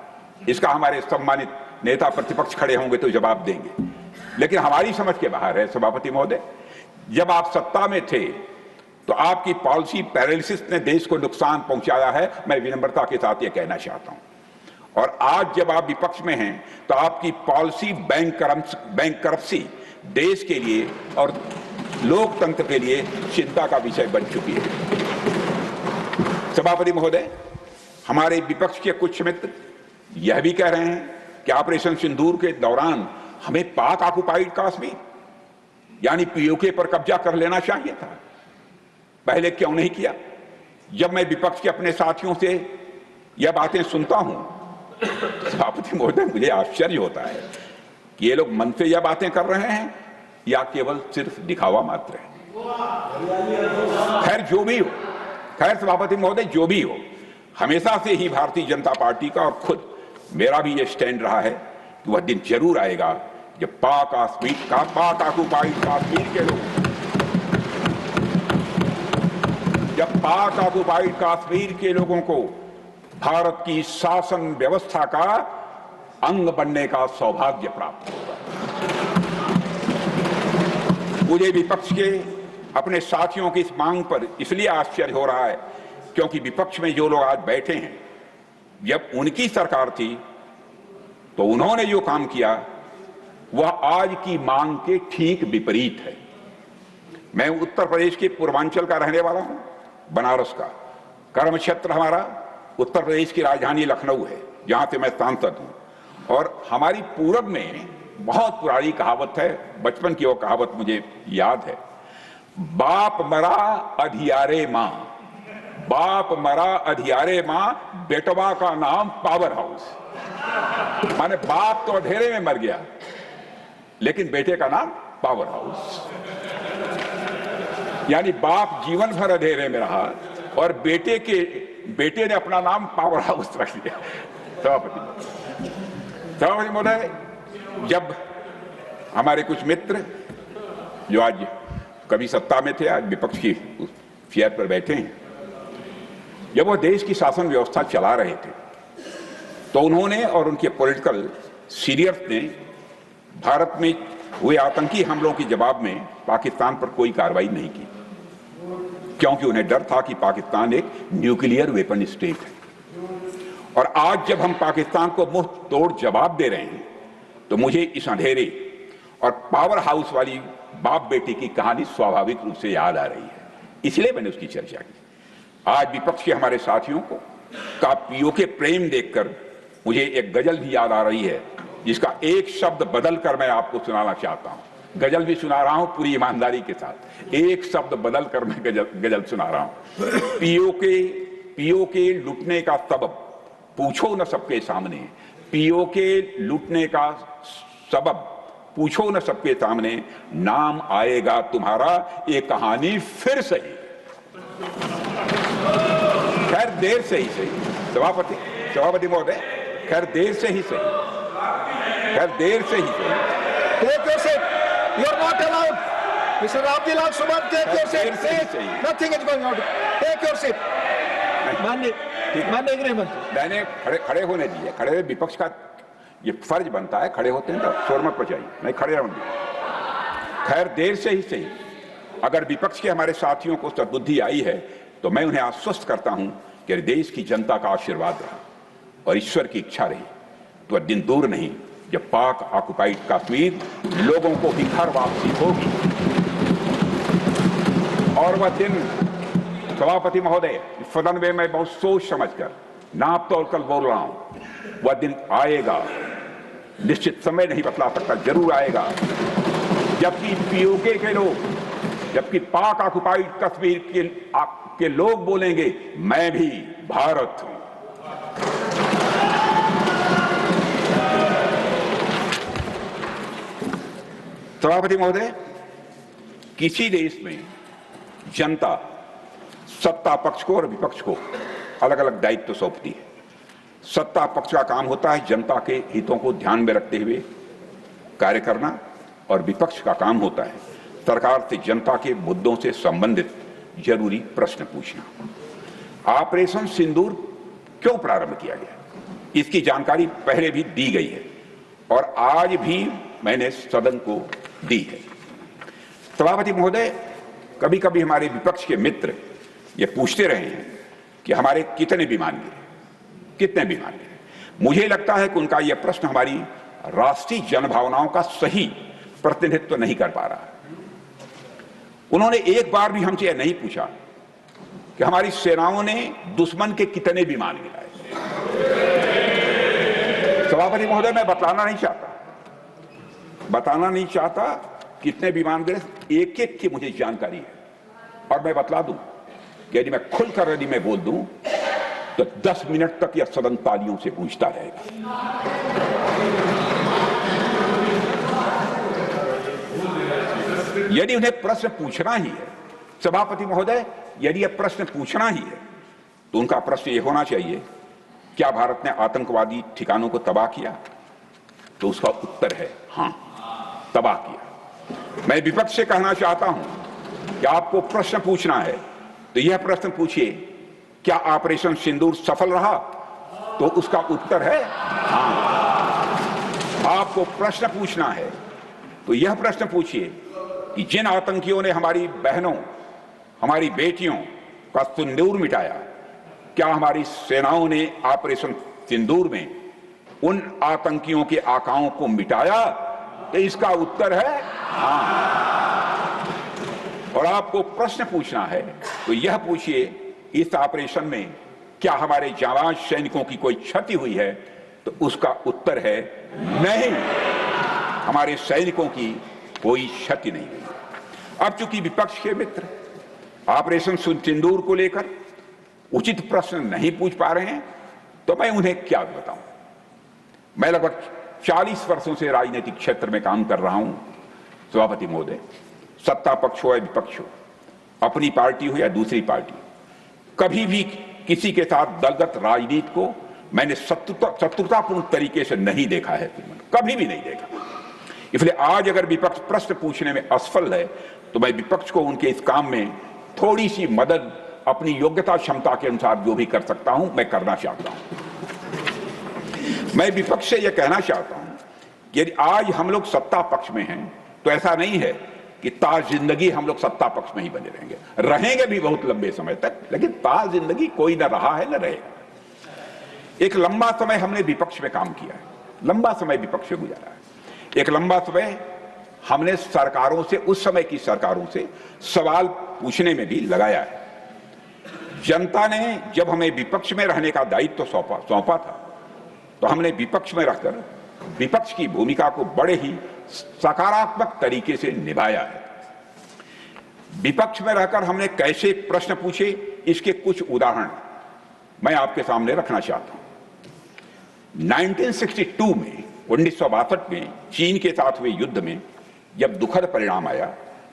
इसका हमारे सम्मानित नेता प्रतिपक्ष खड़े होंगे तो जवाब देंगे, लेकिन हमारी समझ के बाहर है। सभापति महोदय, जब आप सत्ता में थे तो आपकी पॉलिसी पैरालिसिस ने देश को नुकसान पहुंचाया है, मैं विनम्रता के साथ यह कहना चाहता हूं। और आज जब आप विपक्ष में हैं तो आपकी पॉलिसी बैंक करप्सी देश के लिए और लोकतंत्र के लिए चिंता का विषय बन चुकी है। सभापति महोदय, हमारे विपक्ष के कुछ मित्र यह भी कह रहे हैं कि ऑपरेशन सिंदूर के दौरान हमें पाक ऑक्युपाइड कश्मीर यानी पीओके पर कब्जा कर लेना चाहिए था, पहले क्यों नहीं किया? जब मैं विपक्ष के अपने साथियों से यह बातें सुनता हूं, सभापति महोदय, मुझे आश्चर्य होता है कि ये लोग मन से यह बातें कर रहे हैं या केवल सिर्फ दिखावा मात्र है। खैर जो भी हो, सभापति महोदय, जो भी हो, हमेशा से ही भारतीय जनता पार्टी का और खुद मेरा भी यह स्टैंड रहा है कि वह दिन जरूर आएगा जब पाक ऑक्युपाइड कश्मीर के लोग, जब पाक ऑक्युपाइड कश्मीर के लोगों को भारत की शासन व्यवस्था का अंग बनने का सौभाग्य प्राप्त होगा। मुझे विपक्ष के अपने साथियों की इस मांग पर इसलिए आश्चर्य हो रहा है क्योंकि विपक्ष में जो लोग आज बैठे हैं, जब उनकी सरकार थी तो उन्होंने जो काम किया वह आज की मांग के ठीक विपरीत है। मैं उत्तर प्रदेश के पूर्वांचल का रहने वाला हूं, बनारस का, कर्म क्षेत्र हमारा उत्तर प्रदेश की राजधानी लखनऊ है, जहां से मैं सांसद हूं। और हमारी पूरब में बहुत पुरानी कहावत है, बचपन की वो कहावत मुझे याद है, बाप मरा अधियारे मां, बाप मरा अधियारे मां, बेटवा का नाम पावर हाउस। माने बाप तो अंधेरे में मर गया, लेकिन बेटे का नाम पावर हाउस। यानी बाप जीवन भर अंधेरे में रहा और बेटे ने अपना नाम पावर हाउस रख दिया। सभापति महोदय, जब हमारे कुछ मित्र जो आज कभी सत्ता में थे, आज विपक्ष की चेयर पर बैठे हैं, जब वो देश की शासन व्यवस्था चला रहे थे तो उन्होंने और उनके पॉलिटिकल सीनियर्स ने भारत में हुए आतंकी हमलों के जवाब में पाकिस्तान पर कोई कार्रवाई नहीं की, क्योंकि उन्हें डर था कि पाकिस्तान एक न्यूक्लियर वेपन स्टेट है। और आज जब हम पाकिस्तान को मुंह तोड़ जवाब दे रहे हैं तो मुझे इस अंधेरे और पावर हाउस वाली बाप बेटी की कहानी स्वाभाविक रूप से याद आ रही है, इसलिए मैंने उसकी चर्चा की। आज विपक्ष के हमारे साथियों को का पीओके प्रेम देखकर मुझे एक गजल भी याद आ रही है, जिसका एक शब्द बदल कर मैं आपको सुनाना चाहता हूं। गजल भी सुना रहा हूं पूरी ईमानदारी के साथ, एक शब्द बदल कर मैं गजल सुना रहा हूं। पीओके लुटने का सबब पूछो न सबके सामने, पीओके लूटने का सबब पूछो न सबके सामने, नाम आएगा तुम्हारा ये कहानी फिर सही। खैर देर से ही सही, सभापति महोदय, खैर देर से ही सही, खैर देर से ही सही। Take your seat. You're not allowed. Mr. Abdullah Suman, take your seat. Nothing is going on. Take your seat. माननीय गृह मंत्री, मैंने खड़े होने दिए, खड़े हुए विपक्ष का ये फर्ज बनता है, खड़े होते हैं तो शोर मत मचाइए, नहीं खड़े होंगे। खैर देर से ही सही, अगर विपक्ष के हमारे साथियों को सद्बुद्धि आई है तो मैं उन्हें आश्वस्त करता हूं कि देश की जनता का आशीर्वाद रहा और ईश्वर की इच्छा रही तो दिन दूर नहीं जब पाक ऑक्युपाइड कश्मीर लोगों को भी घर वापसी होगी। और वह दिन, सभापति महोदय, सदन में मैं बहुत सोच समझकर नाप तोल कर बोल रहा हूं, वह दिन आएगा, निश्चित समय नहीं बतला सकता, जरूर आएगा, जबकि पीओके के लोग, जबकि पाक ऑक्युपाइड कश्मीर के लोग बोलेंगे मैं भी भारत हूं। सभापति महोदय, किसी देश में जनता सत्ता पक्ष को और विपक्ष को अलग अलग दायित्व सौंपती है। सत्ता पक्ष का काम होता है जनता के हितों को ध्यान में रखते हुए कार्य करना और विपक्ष का काम होता है सरकार से जनता के मुद्दों से संबंधित जरूरी प्रश्न पूछना। ऑपरेशन सिंदूर क्यों प्रारंभ किया गया, इसकी जानकारी पहले भी दी गई है और आज भी मैंने सदन को दी है। सभापति महोदय, कभी कभी हमारे विपक्ष के मित्र ये पूछते रहे हैं कि हमारे कितने विमान गिरे, कितने विमान गिरे। मुझे लगता है कि उनका यह प्रश्न हमारी राष्ट्रीय जनभावनाओं का सही प्रतिनिधित्व नहीं कर पा रहा है। उन्होंने एक बार भी हमसे यह नहीं पूछा कि हमारी सेनाओं ने दुश्मन के कितने विमान गिराए। सभापति महोदय, मैं बताना नहीं चाहता कितने विमान गिरे, एक एक की मुझे जानकारी है और मैं बतला दूं कि यदि मैं खुलकर यदि मैं बोल दूं तो 10 मिनट तक यह सदन तालियों से गूंजता रहेगा। यदि उन्हें प्रश्न पूछना ही है, सभापति महोदय, यदि यह प्रश्न पूछना ही है तो उनका प्रश्न यह होना चाहिए, क्या भारत ने आतंकवादी ठिकानों को तबाह किया? तो उसका उत्तर है हां, तबाह किया। मैं विपक्ष से कहना चाहता हूं कि आपको प्रश्न पूछना है तो यह प्रश्न पूछिए, क्या ऑपरेशन सिंदूर सफल रहा? तो उसका उत्तर है हां। आपको प्रश्न पूछना है तो यह प्रश्न पूछिए कि जिन आतंकियों ने हमारी बहनों, हमारी बेटियों का सिंदूर मिटाया, क्या हमारी सेनाओं ने ऑपरेशन सिंदूर में उन आतंकियों के आकाओं को मिटाया? तो इसका उत्तर है हां। और आपको प्रश्न पूछना है तो यह पूछिए इस ऑपरेशन में क्या हमारे जाबाज सैनिकों की कोई क्षति हुई है, तो उसका उत्तर है नहीं, हमारे सैनिकों की कोई क्षति नहीं हुई। अब चूंकि विपक्ष के मित्र ऑपरेशन सिंदूर को लेकर उचित प्रश्न नहीं पूछ पा रहे हैं, तो मैं उन्हें क्या बताऊं। मैं लगभग 40 वर्षों से राजनीतिक क्षेत्र में काम कर रहा हूं सभापति महोदय। सत्ता पक्ष हो या विपक्ष हो, अपनी पार्टी हो या दूसरी पार्टी, कभी भी किसी के साथ दलगत राजनीति को मैंने शत्रुतापूर्ण तरीके से नहीं देखा है, कभी भी नहीं देखा। इसलिए आज अगर विपक्ष प्रश्न पूछने में असफल है, तो मैं विपक्ष को उनके इस काम में थोड़ी सी मदद अपनी योग्यता क्षमता के अनुसार जो भी कर सकता हूं, मैं करना चाहता हूं। मैं विपक्ष से यह कहना चाहता हूं कि यदि आज हम लोग सत्ता पक्ष में हैं, तो ऐसा नहीं है कि ताज जिंदगी हम लोग सत्ता पक्ष में ही बने रहेंगे भी बहुत लंबे समय तक, लेकिन ताज जिंदगी कोई न रहा है न रहेगा। एक लंबा समय हमने विपक्ष में काम किया है, लंबा समय विपक्ष से गुजारा है। एक लंबा समय हमने सरकारों से, उस समय की सरकारों से सवाल पूछने में भी लगाया है। जनता ने जब हमें विपक्ष में रहने का दायित्व सौंपा था, तो हमने विपक्ष में रहकर विपक्ष की भूमिका को बड़े ही सकारात्मक तरीके से निभाया है। विपक्ष में रहकर हमने कैसे प्रश्न पूछे, इसके कुछ उदाहरण मैं आपके सामने रखना चाहता हूं। 1962 में 1962 में चीन के साथ हुए युद्ध में जब दुखद परिणाम आया,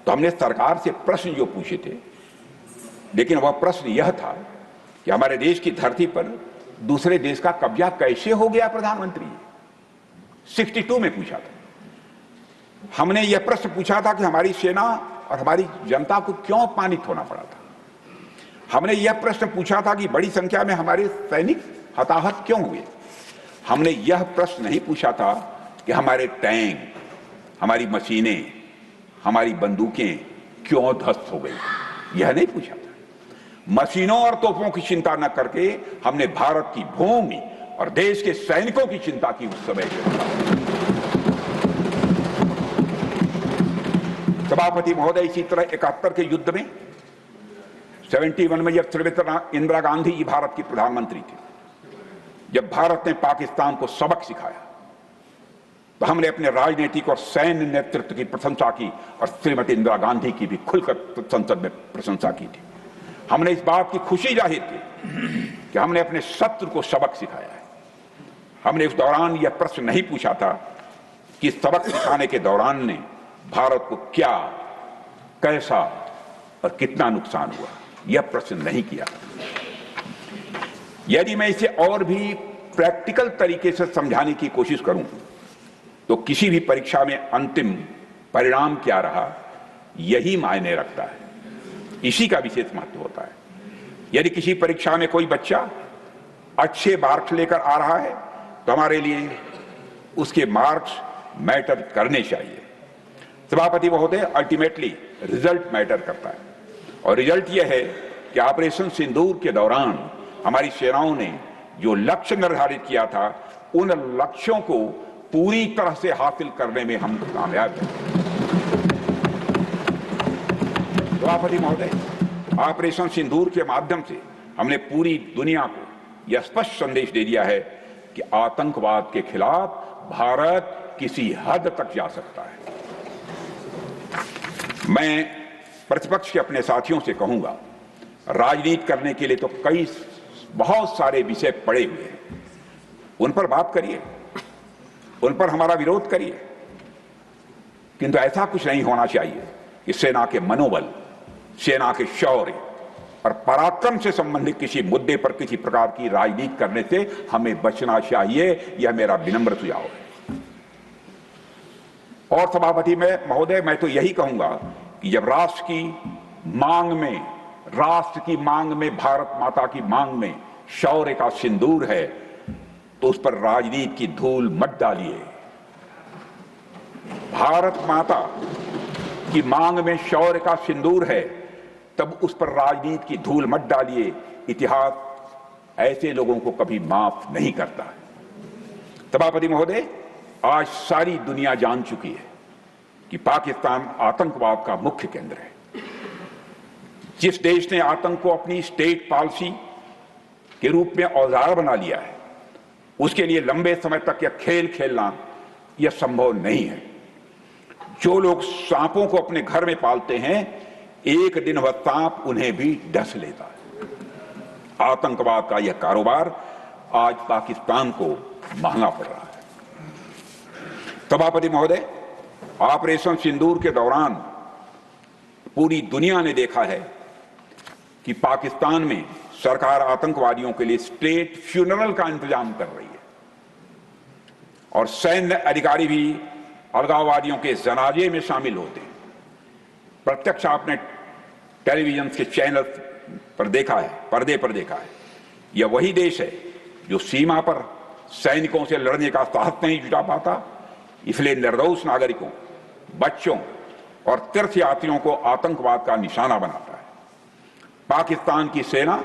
तो हमने सरकार से प्रश्न जो पूछे थे, लेकिन वह प्रश्न यह था कि हमारे देश की धरती पर दूसरे देश का कब्जा कैसे हो गया प्रधानमंत्री। 62 में पूछा था हमने। यह प्रश्न पूछा था कि हमारी सेना और हमारी जनता को क्यों अपमानित होना पड़ा था। हमने यह प्रश्न पूछा था कि बड़ी संख्या में हमारे सैनिक हताहत क्यों हुए। हमने यह प्रश्न नहीं पूछा था कि हमारे टैंक, हमारी मशीनें, हमारी बंदूकें क्यों ध्वस्त हो गई। यह नहीं पूछा था। मशीनों और तोपों की चिंता न करके हमने भारत की भूमि और देश के सैनिकों की चिंता की उस समय। सभापति महोदय, इसी तरह 71 के युद्ध में 71 में जब श्रीमती इंदिरा गांधी जी भारत की प्रधानमंत्री थी, जब भारत ने पाकिस्तान को सबक सिखाया, तो हमने अपने राजनीतिक और सैन्य नेतृत्व की प्रशंसा की और श्रीमती इंदिरा गांधी की भी खुलकर संसद में प्रशंसा की थी। हमने इस बात की खुशी जाहिर की कि हमने अपने शत्रु को सबक सिखाया है। हमने उस दौरान यह प्रश्न नहीं पूछा था कि सबक सिखाने के दौरान ने भारत को क्या, कैसा और कितना नुकसान हुआ, यह प्रश्न नहीं किया। यदि मैं इसे और भी प्रैक्टिकल तरीके से समझाने की कोशिश करूं, तो किसी भी परीक्षा में अंतिम परिणाम क्या रहा, यही मायने रखता है, इसी का विशेष महत्व होता है। यदि किसी परीक्षा में कोई बच्चा अच्छे मार्क्स लेकर आ रहा है, तो हमारे लिए उसके मार्क्स मैटर करने चाहिए। सभापति महोदय, अल्टीमेटली रिजल्ट मैटर करता है, और रिजल्ट यह है कि ऑपरेशन सिंदूर के दौरान हमारी सेनाओं ने जो लक्ष्य निर्धारित किया था, उन लक्ष्यों को पूरी तरह से हासिल करने में हम कामयाब हैं। सभापति महोदय, ऑपरेशन सिंदूर के माध्यम से हमने पूरी दुनिया को यह स्पष्ट संदेश दे दिया है कि आतंकवाद के खिलाफ भारत किसी हद तक जा सकता है। मैं प्रतिपक्ष के अपने साथियों से कहूंगा, राजनीति करने के लिए तो बहुत सारे विषय पड़े हुए हैं, उन पर बात करिए, उन पर हमारा विरोध करिए, किंतु ऐसा कुछ नहीं होना चाहिए कि सेना के मनोबल, सेना के शौर्य और पराक्रम से संबंधित किसी मुद्दे पर किसी प्रकार की राजनीति करने से हमें बचना चाहिए। यह मेरा विनम्र सुझाव है। और सभापति महोदय, मैं तो यही कहूंगा कि जब राष्ट्र की मांग में भारत माता की मांग में शौर्य का सिंदूर है, तो उस पर राजनीति की धूल मत डालिए। भारत माता की मांग में शौर्य का सिंदूर है, तब उस पर राजनीति की धूल मत डालिए। इतिहास ऐसे लोगों को कभी माफ नहीं करता। सभापति महोदय, आज सारी दुनिया जान चुकी है कि पाकिस्तान आतंकवाद का मुख्य केंद्र है। जिस देश ने आतंक को अपनी स्टेट पॉलिसी के रूप में औजार बना लिया है, उसके लिए लंबे समय तक यह खेल खेलना यह संभव नहीं है। जो लोग सांपों को अपने घर में पालते हैं, एक दिन वह सांप उन्हें भी डस लेता है। आतंकवाद का यह कारोबार आज पाकिस्तान को महंगा पड़ रहा है। सभापति महोदय, ऑपरेशन सिंदूर के दौरान पूरी दुनिया ने देखा है कि पाकिस्तान में सरकार आतंकवादियों के लिए स्टेट फ्यूनरल का इंतजाम कर रही है और सैन्य अधिकारी भी अलगाववादियों के जनाजे में शामिल होते हैं। प्रत्यक्ष आपने टेलीविजन के चैनल पर देखा है, पर्दे पर देखा है। यह वही देश है जो सीमा पर सैनिकों से लड़ने का साहस नहीं जुटा पाता, इसलिए निर्दोष नागरिकों, बच्चों और तीर्थयात्रियों को आतंकवाद का निशाना बनाता है। पाकिस्तान की सेना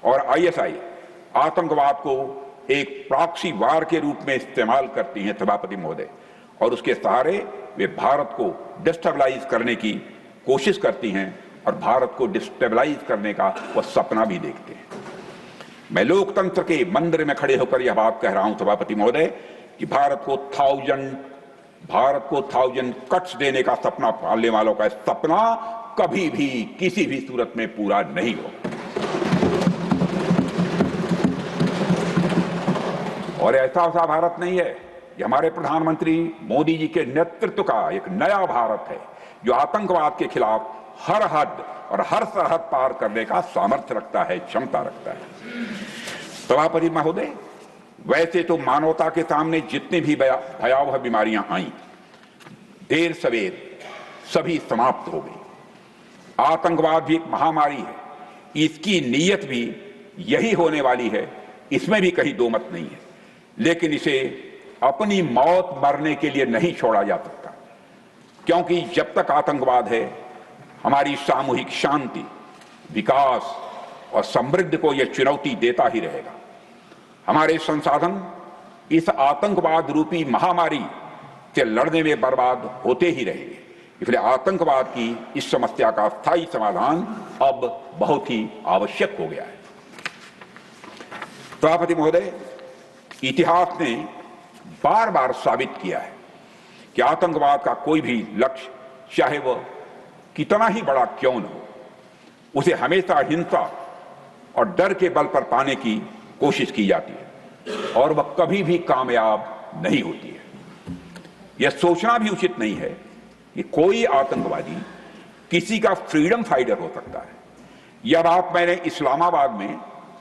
और आईएसआई आतंकवाद को एक प्रॉक्सी वार के रूप में इस्तेमाल करती हैं सभापति महोदय, और उसके सहारे वे भारत को डिस्टेबलाइज करने की कोशिश करती हैं और भारत को डिस्टेबलाइज करने का वह सपना भी देखते हैं। मैं लोकतंत्र के मंदिर में खड़े होकर यह बात कह रहा हूं सभापति महोदय कि भारत को 1000 कट्स देने का सपना पालने वालों का सपना कभी भी किसी भी सूरत में पूरा नहीं हो। और ऐसा भारत नहीं है। ये हमारे प्रधानमंत्री मोदी जी के नेतृत्व का एक नया भारत है जो आतंकवाद के खिलाफ हर हद और हर सरहद पार करने का सामर्थ्य रखता है, क्षमता रखता है। सभापति महोदय, वैसे तो मानवता के सामने जितनी भी भयावह बीमारियां आई, देर सवेर सभी समाप्त हो गई। आतंकवाद भी एक महामारी है, इसकी नीयत भी यही होने वाली है, इसमें भी कहीं दो मत नहीं है। लेकिन इसे अपनी मौत मरने के लिए नहीं छोड़ा जा सकता, क्योंकि जब तक आतंकवाद है, हमारी सामूहिक शांति, विकास और समृद्धि को यह चुनौती देता ही रहेगा। हमारे संसाधन इस आतंकवाद रूपी महामारी से लड़ने में बर्बाद होते ही रहेंगे। इसलिए आतंकवाद की इस समस्या का स्थायी समाधान अब बहुत ही आवश्यक हो गया है। सभापति महोदय, इतिहास ने बार बार साबित किया है कि आतंकवाद का कोई भी लक्ष्य, चाहे वह कितना ही बड़ा क्यों न हो, उसे हमेशा हिंसा और डर के बल पर पाने की कोशिश की जाती है और वह कभी भी कामयाब नहीं होती है। यह सोचना भी उचित नहीं है कि कोई आतंकवादी किसी का फ्रीडम फाइटर हो सकता है। यह बात मैंने इस्लामाबाद में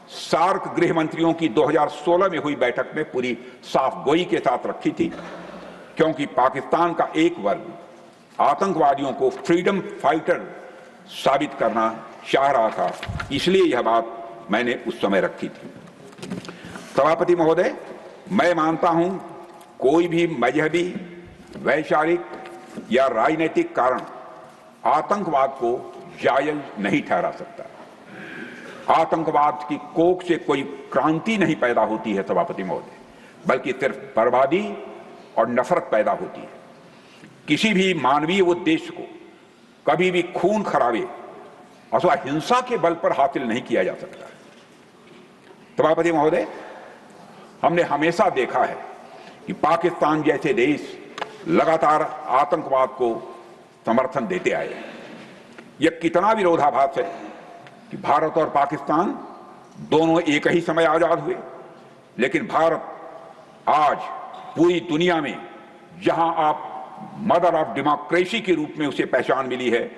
सार्क गृह मंत्रियों की 2016 में हुई बैठक में पूरी साफ गोई के साथ रखी थी, क्योंकि पाकिस्तान का एक वर्ग आतंकवादियों को फ्रीडम फाइटर साबित करना चाह रहा था, इसलिए यह बात मैंने उस समय रखी थी। सभापति महोदय, मैं मानता हूं कोई भी मजहबी, वैचारिक या राजनीतिक कारण आतंकवाद को जायज नहीं ठहरा सकता। आतंकवाद की कोख से कोई क्रांति नहीं पैदा होती है सभापति महोदय, बल्कि सिर्फ बर्बादी और नफरत पैदा होती है। किसी भी मानवीय उद्देश्य को कभी भी खून खराबे अथवा हिंसा के बल पर हासिल नहीं किया जा सकता। सभापति महोदय, हमने हमेशा देखा है कि पाकिस्तान जैसे देश लगातार आतंकवाद को समर्थन देते आए हैं। यह कितना विरोधाभास है कि भारत और पाकिस्तान दोनों एक ही समय आजाद हुए, लेकिन भारत आज पूरी दुनिया में जहां आप मदर ऑफ डेमोक्रेसी के रूप में उसे पहचान मिली है,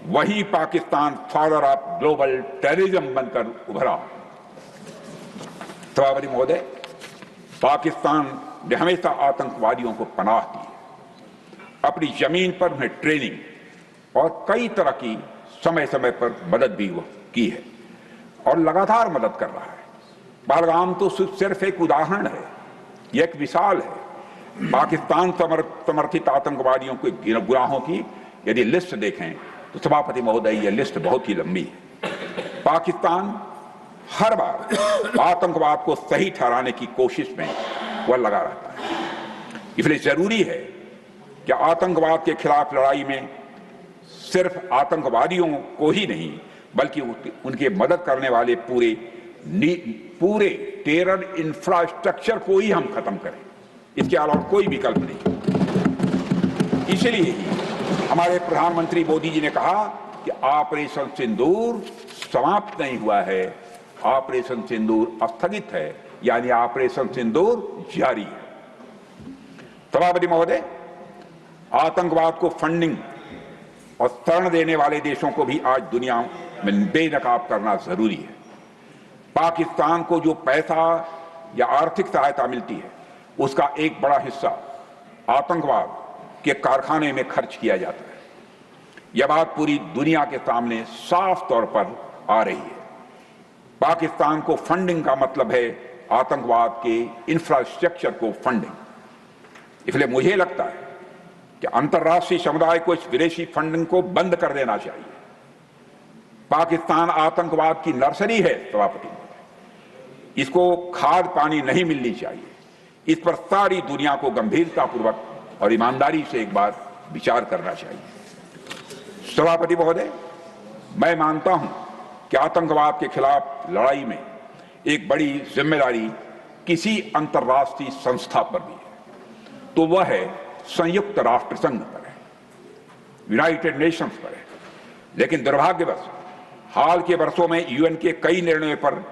वही Pakistan father of global terrorism बनकर उभरा। सभापति महोदय, पाकिस्तान ने हमेशा आतंकवादियों को पनाह दी, अपनी जमीन पर उन्हें ट्रेनिंग और कई तरह की समय समय पर मदद भी की है और लगातार मदद कर रहा है। पहलगाम तो सिर्फ एक उदाहरण है, यह एक मिसाल है। पाकिस्तान समर्थित आतंकवादियों के गुनाहों की यदि लिस्ट देखें तो सभापति महोदय, यह लिस्ट बहुत ही लंबी है। पाकिस्तान हर बार आतंकवाद को सही ठहराने की कोशिश में वह लगा रहता है। इसलिए जरूरी है कि आतंकवाद के खिलाफ लड़ाई में सिर्फ आतंकवादियों को ही नहीं, बल्कि उनके मदद करने वाले पूरे टेरर इंफ्रास्ट्रक्चर को ही हम खत्म करें। इसके अलावा कोई विकल्प नहीं। इसलिए ही हमारे प्रधानमंत्री मोदी जी ने कहा कि ऑपरेशन सिंदूर समाप्त नहीं हुआ है, ऑपरेशन सिंदूर स्थगित है, यानी ऑपरेशन सिंदूर जारी है। सभापति महोदय, आतंकवाद को फंडिंग और शरण देने वाले देशों को भी आज दुनिया में बेनकाब करना जरूरी है। पाकिस्तान को जो पैसा या आर्थिक सहायता मिलती है उसका एक बड़ा हिस्सा आतंकवाद के कारखाने में खर्च किया जाता है। यह बात पूरी दुनिया के सामने साफ तौर पर आ रही है। पाकिस्तान को फंडिंग का मतलब है आतंकवाद के इंफ्रास्ट्रक्चर को फंडिंग। इसलिए मुझे लगता है कि अंतर्राष्ट्रीय समुदाय को इस विदेशी फंडिंग को बंद कर देना चाहिए। पाकिस्तान आतंकवाद की नर्सरी है सभापति, इसको खाद पानी नहीं मिलनी चाहिए। इस पर सारी दुनिया को गंभीरतापूर्वक और ईमानदारी से एक बार विचार करना चाहिए। सभापति महोदय, मैं मानता हूं कि आतंकवाद के खिलाफ लड़ाई में एक बड़ी जिम्मेदारी किसी अंतर्राष्ट्रीय संस्था पर भी है, तो वह है संयुक्त राष्ट्र संघ पर है, यूनाइटेड नेशंस पर है। लेकिन दुर्भाग्यवश हाल के वर्षों में यूएन के कई निर्णयों पर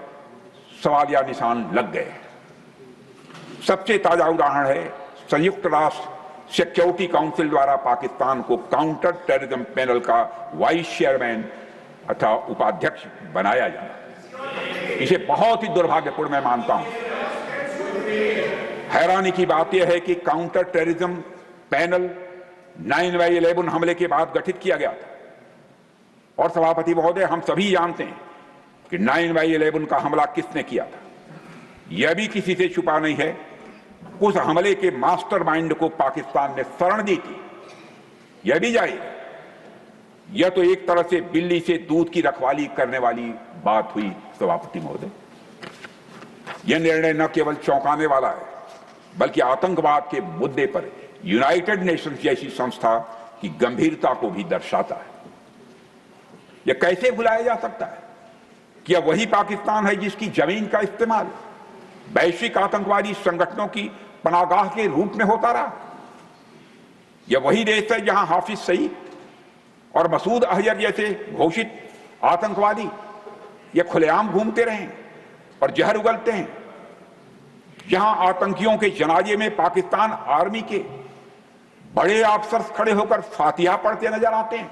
सवालिया निशान लग गए। सबसे ताजा उदाहरण है संयुक्त राष्ट्र सिक्योरिटी काउंसिल द्वारा पाकिस्तान को काउंटर टेररिज्म पैनल का वाइस चेयरमैन अथवा उपाध्यक्ष बनाया जाना। इसे बहुत ही दुर्भाग्यपूर्ण मैं मानता हूं। हैरानी की बात यह है कि काउंटर टेररिज्म पैनल 9/11 हमले के बाद गठित किया गया था, और सभापति महोदय, हम सभी जानते हैं कि 9/11 का हमला किसने किया था। यह भी किसी से छुपा नहीं है, उस हमले के मास्टरमाइंड को पाकिस्तान ने शरण दी थी। यह भी जाहिर है, यह तो एक तरह से बिल्ली से दूध की रखवाली करने वाली बात हुई सभापति महोदय। यह निर्णय न केवल चौंकाने वाला है, बल्कि आतंकवाद के मुद्दे पर यूनाइटेड नेशंस जैसी संस्था की गंभीरता को भी दर्शाता है। यह कैसे भुलाया जा सकता है कि यह वही पाकिस्तान है जिसकी जमीन का इस्तेमाल वैश्विक आतंकवादी संगठनों की पनाहगाह के रूप में होता रहा। यह वही देश है जहां हाफिज सईद और मसूद अजहर जैसे घोषित आतंकवादी ये खुलेआम घूमते रहे और जहर उगलते हैं। जहां आतंकियों के जनाजे में पाकिस्तान आर्मी के बड़े अफसर खड़े होकर फातिहा पढ़ते नजर आते हैं।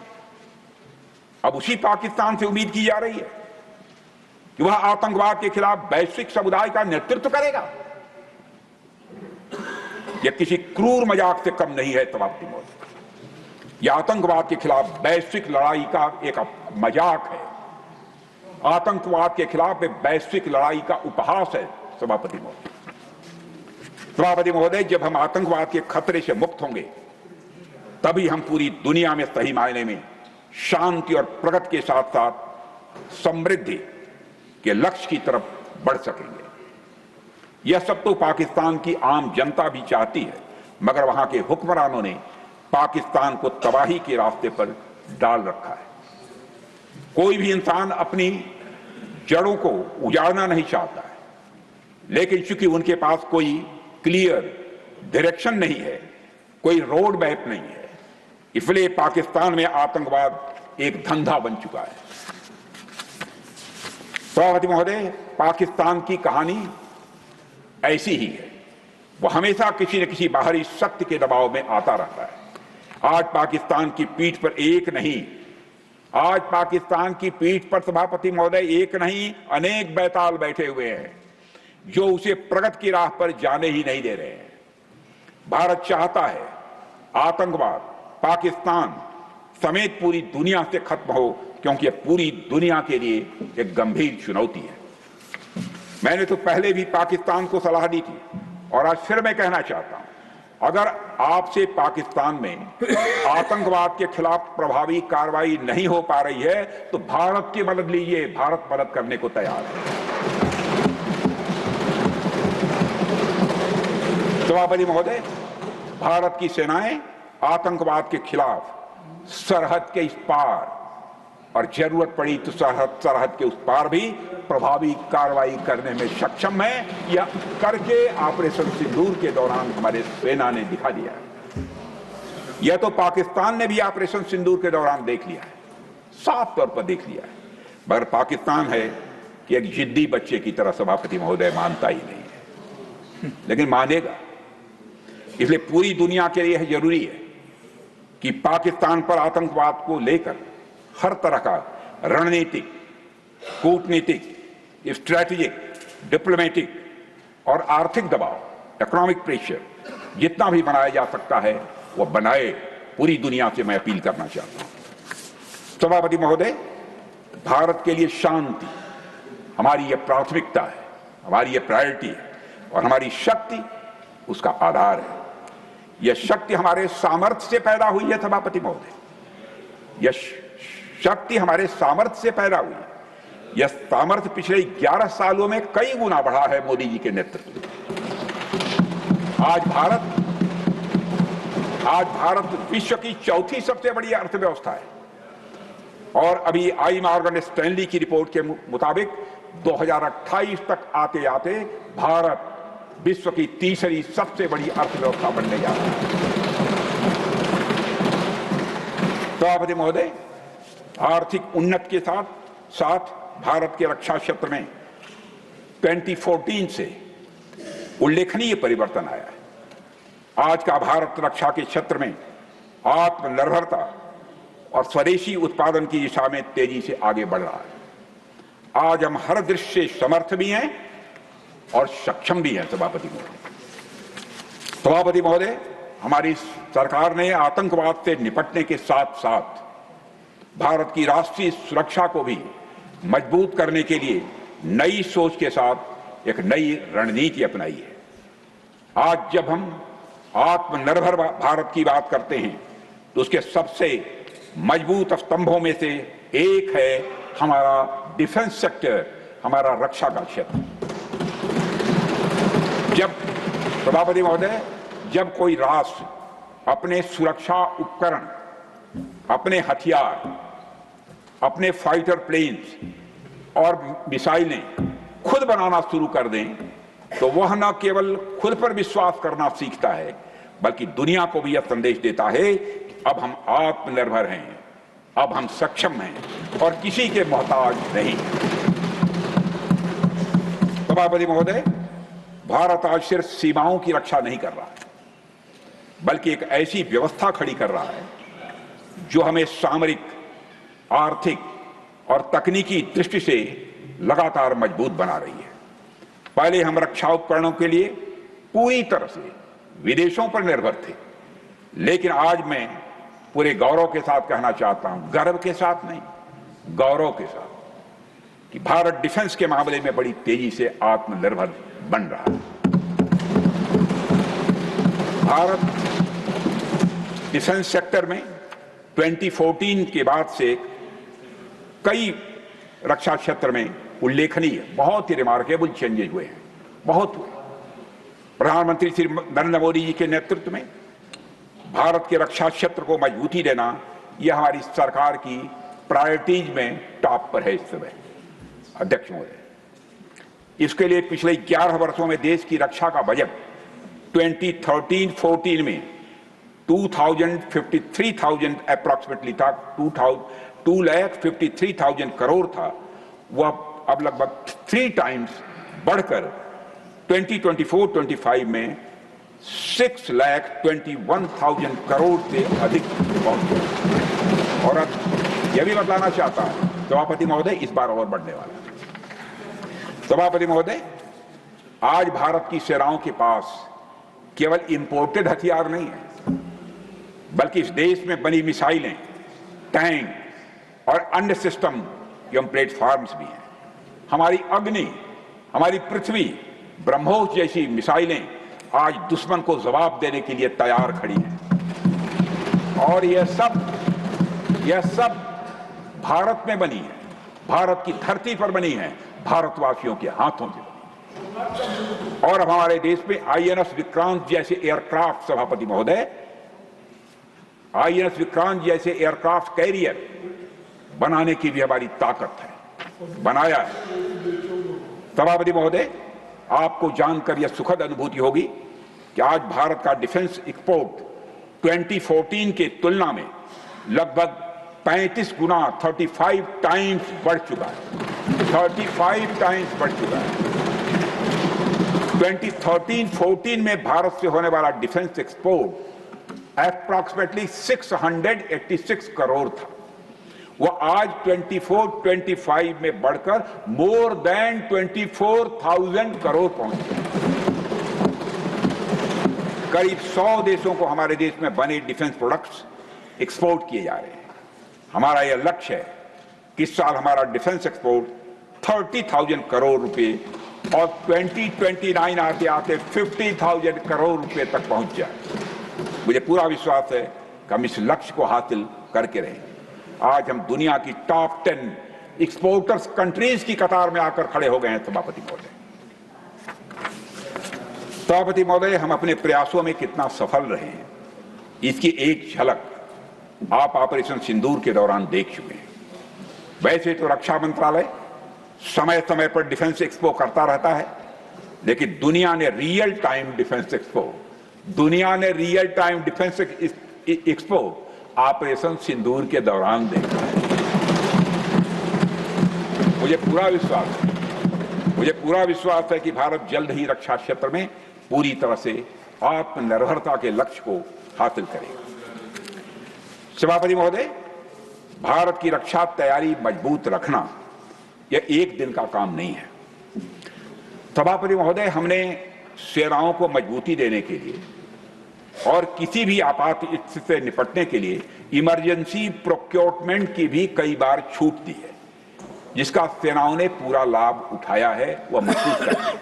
अब उसी पाकिस्तान से उम्मीद की जा रही है कि वह आतंकवाद के खिलाफ वैश्विक समुदाय का नेतृत्व करेगा। यह किसी क्रूर मजाक से कम नहीं है सभापति महोदय। यह आतंकवाद के खिलाफ वैश्विक लड़ाई का एक मजाक है। आतंकवाद के खिलाफ एक वैश्विक लड़ाई का उपहास है सभापति महोदय। सभापति महोदय, जब हम आतंकवाद के खतरे से मुक्त होंगे तभी हम पूरी दुनिया में सही मायने में शांति और प्रगति के साथ साथ समृद्धि के लक्ष्य की तरफ बढ़ सकेंगे। यह सब तो पाकिस्तान की आम जनता भी चाहती है, मगर वहां के हुक्मरानों ने पाकिस्तान को तबाही के रास्ते पर डाल रखा है। कोई भी इंसान अपनी जड़ों को उजाड़ना नहीं चाहता है, लेकिन चूंकि उनके पास कोई क्लियर डायरेक्शन नहीं है, कोई रोड मैप नहीं है, इसलिए पाकिस्तान में आतंकवाद एक धंधा बन चुका है। सभापति महोदय, पाकिस्तान की कहानी ऐसी ही है। वह हमेशा किसी न किसी बाहरी शक्ति के दबाव में आता रहता है। आज पाकिस्तान की पीठ पर एक नहीं, आज पाकिस्तान की पीठ पर सभापति महोदय एक नहीं अनेक बैताल बैठे हुए हैं जो उसे प्रगति की राह पर जाने ही नहीं दे रहे हैं। भारत चाहता है आतंकवाद पाकिस्तान समेत पूरी दुनिया से खत्म हो, क्योंकि यह पूरी दुनिया के लिए एक गंभीर चुनौती है। मैंने तो पहले भी पाकिस्तान को सलाह दी थी और आज फिर मैं कहना चाहता हूं, अगर आपसे पाकिस्तान में आतंकवाद के खिलाफ प्रभावी कार्रवाई नहीं हो पा रही है तो भारत की मदद लीजिए। भारत मदद करने को तैयार है। सभापति महोदय, भारत की सेनाएं आतंकवाद के खिलाफ सरहद के इस पार और जरूरत पड़ी तो सरहद के उस पार भी प्रभावी कार्रवाई करने में सक्षम है। यह करके ऑपरेशन सिंदूर के दौरान हमारे सेना ने दिखा दिया है। यह तो पाकिस्तान ने भी ऑपरेशन सिंदूर के दौरान देख लिया है, साफ तौर पर देख लिया है। मगर पाकिस्तान है कि एक जिद्दी बच्चे की तरह सभापति महोदय मानता ही नहीं है, लेकिन मानेगा। इसलिए पूरी दुनिया के लिए यह जरूरी है कि पाकिस्तान पर आतंकवाद को लेकर हर तरह का रणनीतिक, कूटनीतिक, स्ट्रैटेजिक, डिप्लोमेटिक और आर्थिक दबाव, इकोनॉमिक प्रेशर जितना भी बनाया जा सकता है वो बनाए। पूरी दुनिया से मैं अपील करना चाहता हूं। सभापति महोदय, भारत के लिए शांति हमारी यह प्राथमिकता है, हमारी यह प्रायोरिटी है और हमारी शक्ति उसका आधार है। यह शक्ति हमारे सामर्थ्य से पैदा हुई है सभापति महोदय, यह शक्ति हमारे सामर्थ्य से पैदा हुई है। यह सामर्थ्य पिछले 11 सालों में कई गुना बढ़ा है मोदी जी के नेतृत्व में। आज भारत विश्व की चौथी सबसे बड़ी अर्थव्यवस्था है और अभी आई मॉर्गन स्टैनली की रिपोर्ट के मुताबिक 2028 तक आते आते भारत विश्व की तीसरी सबसे बड़ी अर्थव्यवस्था बनने जा रहा है। सभापति महोदय, आर्थिक उन्नति के साथ साथ भारत के रक्षा क्षेत्र में 2014 से उल्लेखनीय परिवर्तन आया है। आज का भारत रक्षा के क्षेत्र में आत्मनिर्भरता और स्वदेशी उत्पादन की दिशा में तेजी से आगे बढ़ रहा है। आज हम हर दृष्टि से समर्थ भी हैं और सक्षम भी हैं। सभापति महोदय, हमारी सरकार ने आतंकवाद से निपटने के साथ साथ भारत की राष्ट्रीय सुरक्षा को भी मजबूत करने के लिए नई सोच के साथ एक नई रणनीति अपनाई है। आज जब हम आत्मनिर्भर भारत की बात करते हैं तो उसके सबसे मजबूत स्तंभों में से एक है हमारा डिफेंस सेक्टर, हमारा रक्षा का क्षेत्र। जब सभापति महोदय, जब कोई राष्ट्र अपने सुरक्षा उपकरण, अपने हथियार, अपने फाइटर प्लेन्स और मिसाइलें खुद बनाना शुरू कर दें तो वह न केवल खुद पर विश्वास करना सीखता है बल्कि दुनिया को भी यह संदेश देता है कि अब हम आत्मनिर्भर हैं, अब हम सक्षम हैं और किसी के मोहताज नहीं। सभापति महोदय, भारत आज सिर्फ सीमाओं की रक्षा नहीं कर रहा है बल्कि एक ऐसी व्यवस्था खड़ी कर रहा है जो हमें सामरिक, आर्थिक और तकनीकी दृष्टि से लगातार मजबूत बना रही है। पहले हम रक्षा उपकरणों के लिए पूरी तरह से विदेशों पर निर्भर थे, लेकिन आज मैं पूरे गौरव के साथ कहना चाहता हूं, गर्व के साथ नहीं, गौरव के साथ, कि भारत डिफेंस के मामले में बड़ी तेजी से आत्मनिर्भर बन रहा है। भारत डिफेंस सेक्टर में 2014 के बाद से कई रक्षा क्षेत्र में उल्लेखनीय, बहुत ही रिमार्केबल चेंजेस हुए हैं, बहुत हुए। प्रधानमंत्री श्री नरेंद्र मोदी जी के नेतृत्व में भारत के रक्षा क्षेत्र को मजबूती देना यह हमारी सरकार की प्रायोरिटीज में टॉप पर है इस समय। अध्यक्ष महोदय, इसके लिए पिछले 11 वर्षों में देश की रक्षा का बजट 2013-14 में 2,53,000 अप्रॉक्सीमेटली था, 2,53,000 करोड़ था। वह अब लगभग 3 टाइम्स बढ़कर 2024-25 में 6,21,000 करोड़ से अधिक पहुंच गया। और अब यह भी बतलाना चाहता है सभापति महोदय, इस बार और बढ़ने वाला है। सभापति महोदय, आज भारत की सेनाओं के पास केवल इंपोर्टेड हथियार नहीं है बल्कि इस देश में बनी मिसाइलें, टैंक और अन्य सिस्टम एवं प्लेटफॉर्म्स भी हैं। हमारी अग्नि, हमारी पृथ्वी, ब्रह्मोस जैसी मिसाइलें आज दुश्मन को जवाब देने के लिए तैयार खड़ी हैं और यह सब भारत में बनी है, भारत की धरती पर बनी है, भारतवासियों के हाथों से बनी। और अब हमारे देश में आईएनएस विक्रांत जैसे एयरक्राफ्ट, सभापति महोदय, आईएनएस विक्रांत जैसे एयरक्राफ्ट कैरियर बनाने की भी हमारी ताकत है, बनाया है। सभापति महोदय, आपको जानकर यह सुखद अनुभूति होगी कि आज भारत का डिफेंस एक्सपोर्ट 2014 के तुलना में लगभग 35 गुना 35 टाइम्स बढ़ चुका है। 35 टाइम्स बढ़ चुका है। 2013-14 में भारत से होने वाला डिफेंस एक्सपोर्ट अप्रॉक्सीमेटली 686 करोड़ था। वो आज 24-25 में बढ़कर मोर देन 24,000 करोड़ पहुंच गया। करीब 100 देशों को हमारे देश में बने डिफेंस प्रोडक्ट्स एक्सपोर्ट किए जा रहे हैं। हमारा यह लक्ष्य है कि इस साल हमारा डिफेंस एक्सपोर्ट 30,000 करोड़ रुपए और 2029 आते आते 50,000 करोड़ रुपए तक पहुंच जाए। मुझे पूरा विश्वास है कि हम इस लक्ष्य को हासिल करके रहेंगे। आज हम दुनिया की टॉप 10 एक्सपोर्टर्स कंट्रीज की कतार में आकर खड़े हो गए हैं। सभापति महोदय, हम अपने प्रयासों में कितना सफल रहे हैं, इसकी एक झलक आप ऑपरेशन सिंदूर के दौरान देख चुके हैं। वैसे तो रक्षा मंत्रालय समय समय पर डिफेंस एक्सपो करता रहता है, लेकिन दुनिया ने real time defence expo operation Sindoor के दौरान देखा है। मुझे पूरा विश्वास है कि भारत जल्द ही रक्षा क्षेत्र में पूरी तरह से आत्मनिर्भरता के लक्ष्य को हासिल करेगा। सभापति महोदय, भारत की रक्षा तैयारी मजबूत रखना यह एक दिन का काम नहीं है। सभापति महोदय, हमने सेनाओं को मजबूती देने के लिए और किसी भी आपात स्थिति से निपटने के लिए इमरजेंसी प्रोक्योरमेंट की भी कई बार छूट दी है, जिसका सेनाओं ने पूरा लाभ उठाया है, वह महसूस करते हैं।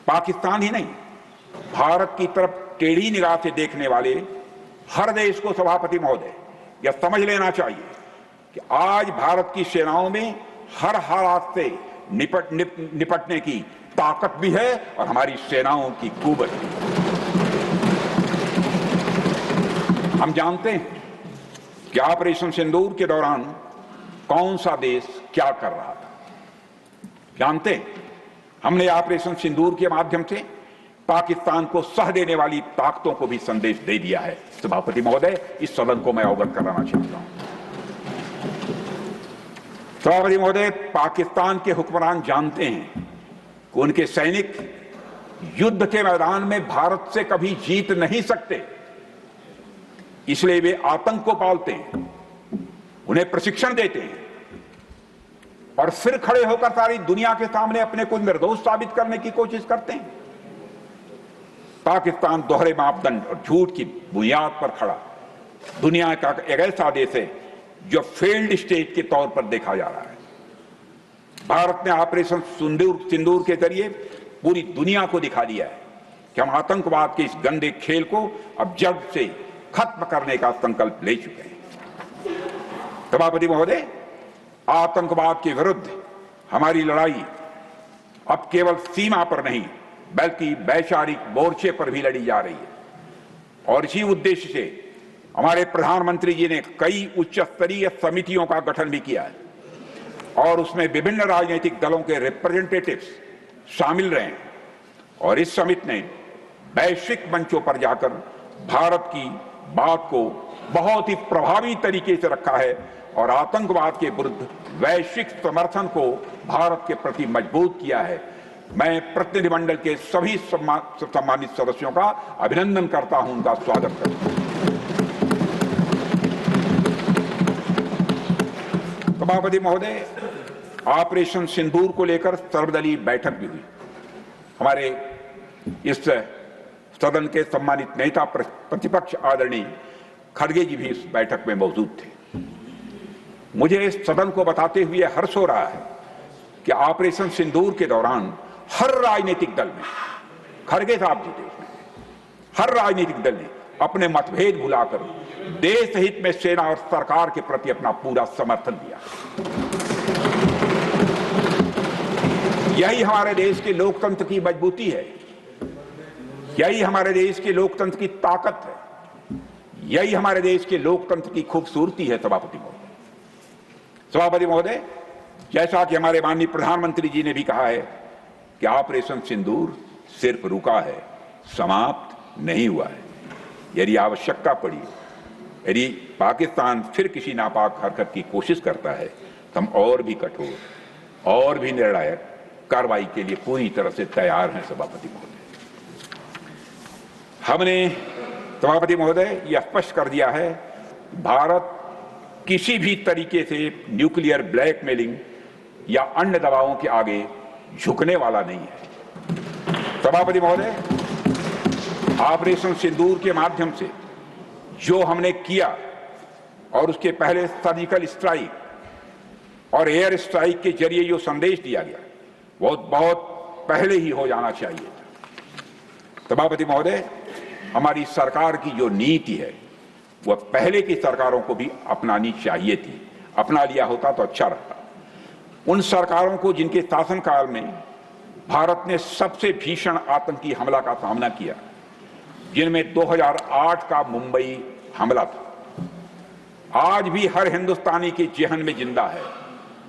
पाकिस्तान ही नहीं, भारत की तरफ टेढ़ी निगाह से देखने वाले हर देश को सभापति महोदय यह समझ लेना चाहिए कि आज भारत की सेनाओं में हर हालात से निपटने की ताकत भी है और हमारी सेनाओं की कुवत भी। हम जानते हैं कि ऑपरेशन सिंदूर के दौरान कौन सा देश क्या कर रहा था। जानते हैं, हमने ऑपरेशन सिंदूर के माध्यम से पाकिस्तान को सह देने वाली ताकतों को भी संदेश दे दिया है। सभापति महोदय, इस सदन को मैं अवगत कराना चाहता हूं। सभापति महोदय, पाकिस्तान के हुक्मरान जानते हैं कि उनके सैनिक युद्ध के मैदान में भारत से कभी जीत नहीं सकते, इसलिए वे आतंक को पालते हैं, उन्हें प्रशिक्षण देते हैं और फिर खड़े होकर सारी दुनिया के सामने अपने को निर्दोष साबित करने की कोशिश करते हैं। पाकिस्तान दोहरे मापदंड और झूठ की बुनियाद पर खड़ा दुनिया का एक ऐसा देश है जो फेल्ड स्टेट के तौर पर देखा जा रहा है। भारत ने ऑपरेशन सिंदूर के जरिए पूरी दुनिया को दिखा दिया है कि हम आतंकवाद के इस गंदे खेल को अब जड़ से खत्म करने का संकल्प ले चुके हैं। सभापति महोदय, आतंकवाद के विरुद्ध हमारी लड़ाई अब केवल सीमा पर नहीं बल्कि वैचारिक मोर्चे पर भी लड़ी जा रही है और इसी उद्देश्य से हमारे प्रधानमंत्री जी ने कई उच्च स्तरीय समितियों का गठन भी किया है और उसमें विभिन्न राजनीतिक दलों के रिप्रेजेंटेटिव्स शामिल रहे हैं और इस समिति ने वैश्विक मंचों पर जाकर भारत की बात को बहुत ही प्रभावी तरीके से रखा है और आतंकवाद के विरुद्ध वैश्विक समर्थन को भारत के प्रति मजबूत किया है। मैं प्रतिनिधिमंडल के सभी सम्मानित सदस्यों का अभिनंदन करता हूं, उनका स्वागत करता हूं। सभापति महोदय, ऑपरेशन सिंदूर को लेकर सर्वदलीय बैठक भी हुई। हमारे इस सदन के सम्मानित नेता प्रतिपक्ष आदरणीय खड़गे जी भी इस बैठक में मौजूद थे। मुझे इस सदन को बताते हुए हर्ष हो रहा है कि ऑपरेशन सिंदूर के दौरान हर राजनीतिक दल में, खड़गे साहब जी थे उसमें, हर राजनीतिक दल ने अपने मतभेद भुलाकर देश हित में सेना और सरकार के प्रति अपना पूरा समर्थन दिया। यही हमारे देश के लोकतंत्र की मजबूती है, यही हमारे देश के लोकतंत्र की ताकत है, यही हमारे देश के लोकतंत्र की खूबसूरती है। सभापति महोदय, जैसा कि हमारे माननीय प्रधानमंत्री जी ने भी कहा है कि ऑपरेशन सिंदूर सिर्फ रुका है, समाप्त नहीं हुआ है। यदि आवश्यकता पड़ी, यदि पाकिस्तान फिर किसी नापाक हरकत की कोशिश करता है तो हम और भी कठोर और भी निर्णायक कार्रवाई के लिए पूरी तरह से तैयार हैं। सभापति महोदय, हमने सभापति महोदय यह स्पष्ट कर दिया है, भारत किसी भी तरीके से न्यूक्लियर ब्लैकमेलिंग या अन्य दबावों के आगे झुकने वाला नहीं है। सभापति महोदय, ऑपरेशन सिंदूर के माध्यम से जो हमने किया और उसके पहले सर्जिकल स्ट्राइक और एयर स्ट्राइक के जरिए जो संदेश दिया गया वो बहुत पहले ही हो जाना चाहिए था। सभापति महोदय, हमारी सरकार की जो नीति है वह पहले की सरकारों को भी अपनानी चाहिए थी। अपना लिया होता तो अच्छा रहता। उन सरकारों को जिनके शासनकाल में भारत ने सबसे भीषण आतंकी हमला का सामना किया, जिनमें 2008 का मुंबई हमला था, आज भी हर हिंदुस्तानी के जेहन में जिंदा है।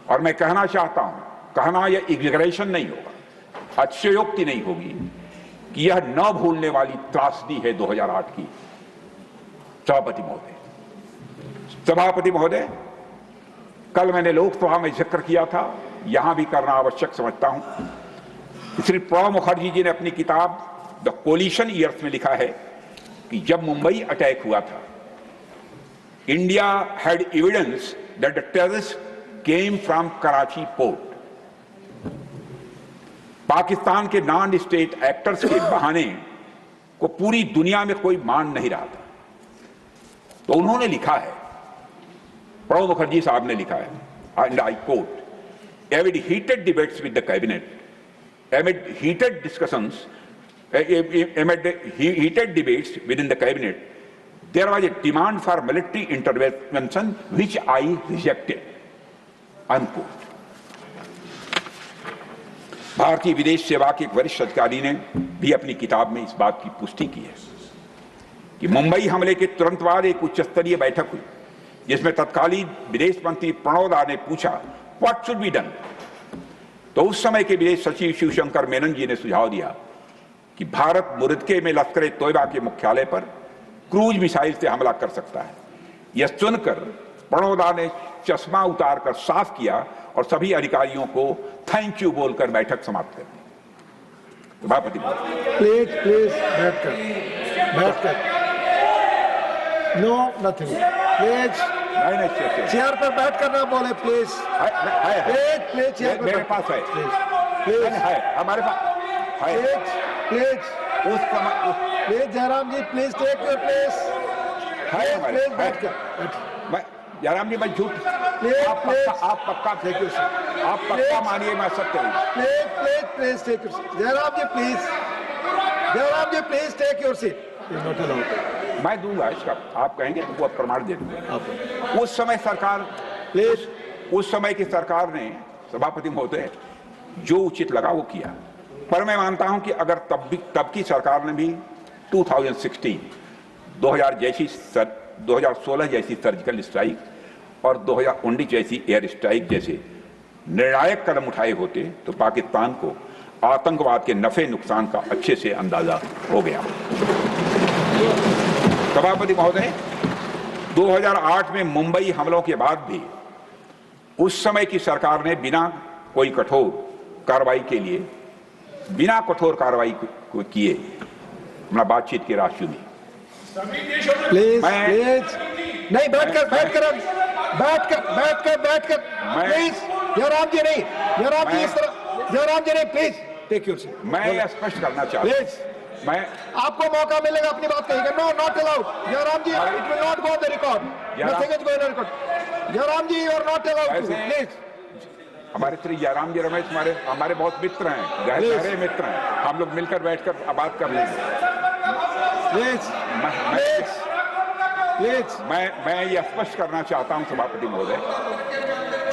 और मैं कहना चाहता हूं, कहना यह एग्जैगरेशन नहीं होगा, अतिशयोक्ति नहीं होगी कि यह न भूलने वाली त्रासदी है 2008 की। सभापति महोदय, कल मैंने लोकसभा में जिक्र किया था, यहां भी करना आवश्यक समझता हूं। श्री प्रणब मुखर्जी जी ने अपनी किताब द कोलिशन ईयर्स में लिखा है कि जब मुंबई अटैक हुआ था, India had evidence that the terrorist came from Karachi port. Pakistan के नॉन स्टेट एक्टर्स के बहाने को पूरी दुनिया में कोई मान नहीं रहा था। तो उन्होंने लिखा है, प्रणब मुखर्जी साहब ने लिखा है, and I quote, amid heated debates with the cabinet, amid heated discussions, amid heated debates within the cabinet, there was a demand for military intervention which I rejected. Unquote. भारतीय विदेश सेवा के एक वरिष्ठ अधिकारी ने भी अपनी किताब में इस बात की पुष्टि की है कि मुंबई हमले के तुरंत बाद एक उच्च स्तरीय बैठक हुई जिसमें तत्कालीन विदेश मंत्री प्रणब दा ने पूछा व्हाट शुड बी डन। तो उस समय के विदेश सचिव शिवशंकर मेनन जी ने सुझाव दिया कि भारत मुरदके में लश्कर तोयबा के मुख्यालय पर क्रूज मिसाइल से हमला कर सकता है। यह सुनकर प्रणब दा ने चश्मा उतारकर साफ किया और सभी अधिकारियों को थैंक यू बोलकर बैठक समाप्त कर दी। सभापति, प्लीज बैठकर नो नथिंग, प्लीज चेयर पर बैठ कर ना बोले, प्लीज प्लीज चेयर पर, मेरे पास है, प्लीज है, हमारे पास है, प्लीज उस समय please Jairam ji please take your place, please बैठ कर। जयराम जी, मैं झूठ, आप पक्का मानिए, मैं सत्य हूँ। Please take your seat, Jairam ji please take your seat. मैं दूंगा इसका, आप कहेंगे तो वो प्रमाण दे दूंगा। उस समय सरकार, प्लीज, उस समय की सरकार ने, सभापति महोदय, जो उचित लगा वो किया। पर मैं मानता हूं कि अगर तब की सरकार ने भी 2016 2016 जैसी सर्जिकल स्ट्राइक और 2019 जैसी एयर स्ट्राइक जैसे निर्णायक कदम उठाए होते तो पाकिस्तान को आतंकवाद के नफे नुकसान का अच्छे से अंदाजा हो गया। सभापति महोदय, 2008 में मुंबई हमलों के बाद भी उस समय की सरकार ने बिना कोई कठोर कार्रवाई के लिए, बिना कठोर कार्रवाई को किए अपना बातचीत की राह चुनी। प्लीज नहीं, बैठकर प्लीज, जयराम जी नहीं, जयराम जी इस तरह, जयराम जी नहीं, प्लीज टेक योर सीट। मैं यह स्पष्ट करना चाहता हूं, मैं आपको मौका मिलेगा अपनी बात कहेगा। No, not allowed, Jairam ji, it will not go the record, nothing is going on record. Jairam ji, you are not allowed to, please. हमारे श्री जयराम जी रमेश हमारे बहुत मित्र हैं, गहरे मित्र हैं, हम लोग मिलकर बैठकर बात कर लेंगे। प्लीज मैं यह स्पष्ट करना चाहता हूं सभापति महोदय,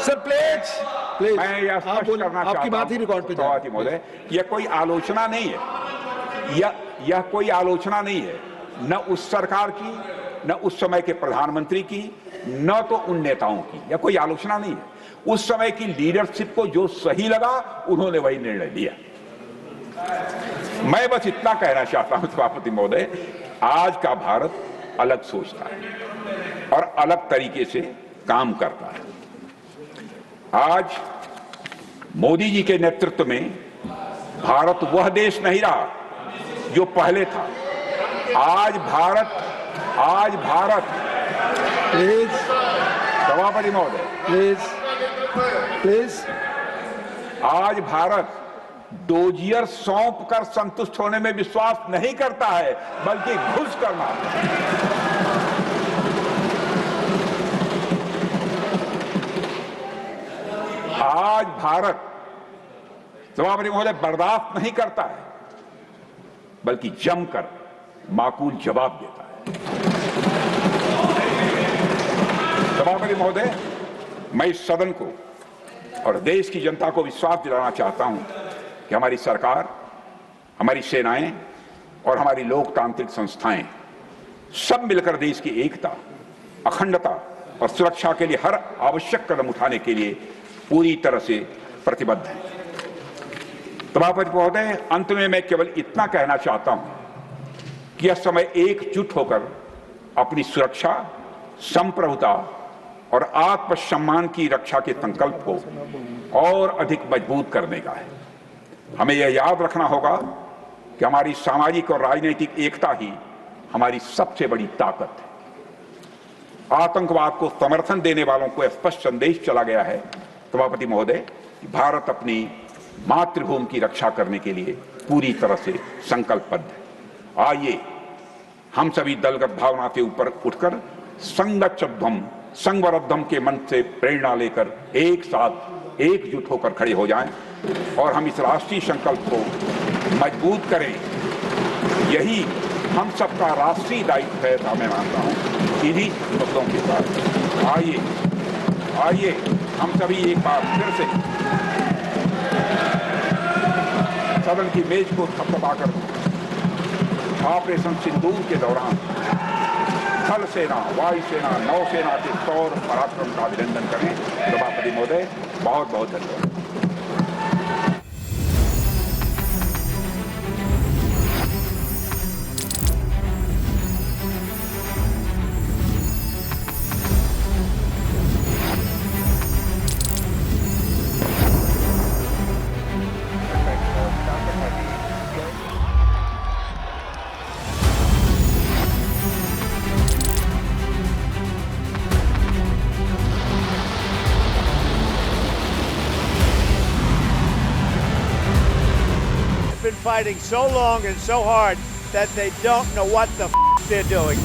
सर प्लीज मैं यह स्पष्ट करना चाहता हूं, आपकी बात ही रिकॉर्ड पे सभापति महोदय, यह कोई आलोचना नहीं है, यह कोई आलोचना नहीं है, न उस सरकार की, न उस समय के प्रधानमंत्री की, न तो उन नेताओं की, या कोई आलोचना नहीं है, उस समय की लीडरशिप को जो सही लगा उन्होंने वही निर्णय लिया। मैं बस इतना कहना चाहता हूं सभापति महोदय, आज का भारत अलग सोचता है और अलग तरीके से काम करता है। आज मोदी जी के नेतृत्व में भारत वह देश नहीं रहा जो पहले था। आज भारत प्लीज सभापति महोदय, प्लीज आज भारत डोजियर सौंप कर संतुष्ट होने में विश्वास नहीं करता है, बल्कि घुस कर मारता है। आज भारत सभापति महोदय बर्दाश्त नहीं करता है, बल्कि जमकर माकूल जवाब देता है। सभापति महोदय, मैं इस सदन को और देश की जनता को विश्वास दिलाना चाहता हूं कि हमारी सरकार, हमारी सेनाएं और हमारी लोकतांत्रिक संस्थाएं सब मिलकर देश की एकता, अखंडता और सुरक्षा के लिए हर आवश्यक कदम उठाने के लिए पूरी तरह से प्रतिबद्ध हैं। सभापति महोदय, अंत में मैं केवल इतना कहना चाहता हूं कि यह समय एकजुट होकर अपनी सुरक्षा, संप्रभुता और आत्मसम्मान की रक्षा के संकल्प को और अधिक मजबूत करने का है। हमें यह याद रखना होगा कि हमारी सामाजिक और राजनीतिक एकता ही हमारी सबसे बड़ी ताकत है। आतंकवाद को समर्थन देने वालों को स्पष्ट संदेश चला गया है सभापति महोदय कि भारत अपनी मातृभूमि की रक्षा करने के लिए पूरी तरह से संकल्पबद्ध है। आइए हम सभी दलगत भावना से ऊपर उठकर संगच्छध्वम संवरद्धम के मंत्र से प्रेरणा लेकर एक साथ एकजुट होकर खड़े हो जाएं और हम इस राष्ट्रीय संकल्प को मजबूत करें। यही हम सबका राष्ट्रीय दायित्व है, मैं मानता हूं। इन्हीं शब्दों के साथ आइए हम सभी एक बार फिर से सदन की मेज को थपथपाकर ऑपरेशन सिंदूर के दौरान थल सेना, वायुसेना, नौसेना के शौर्य पराक्रम का अभिनंदन करें। सभापति महोदय, बहुत बहुत धन्यवाद। Been fighting so long and so hard that they don't know what the they're doing.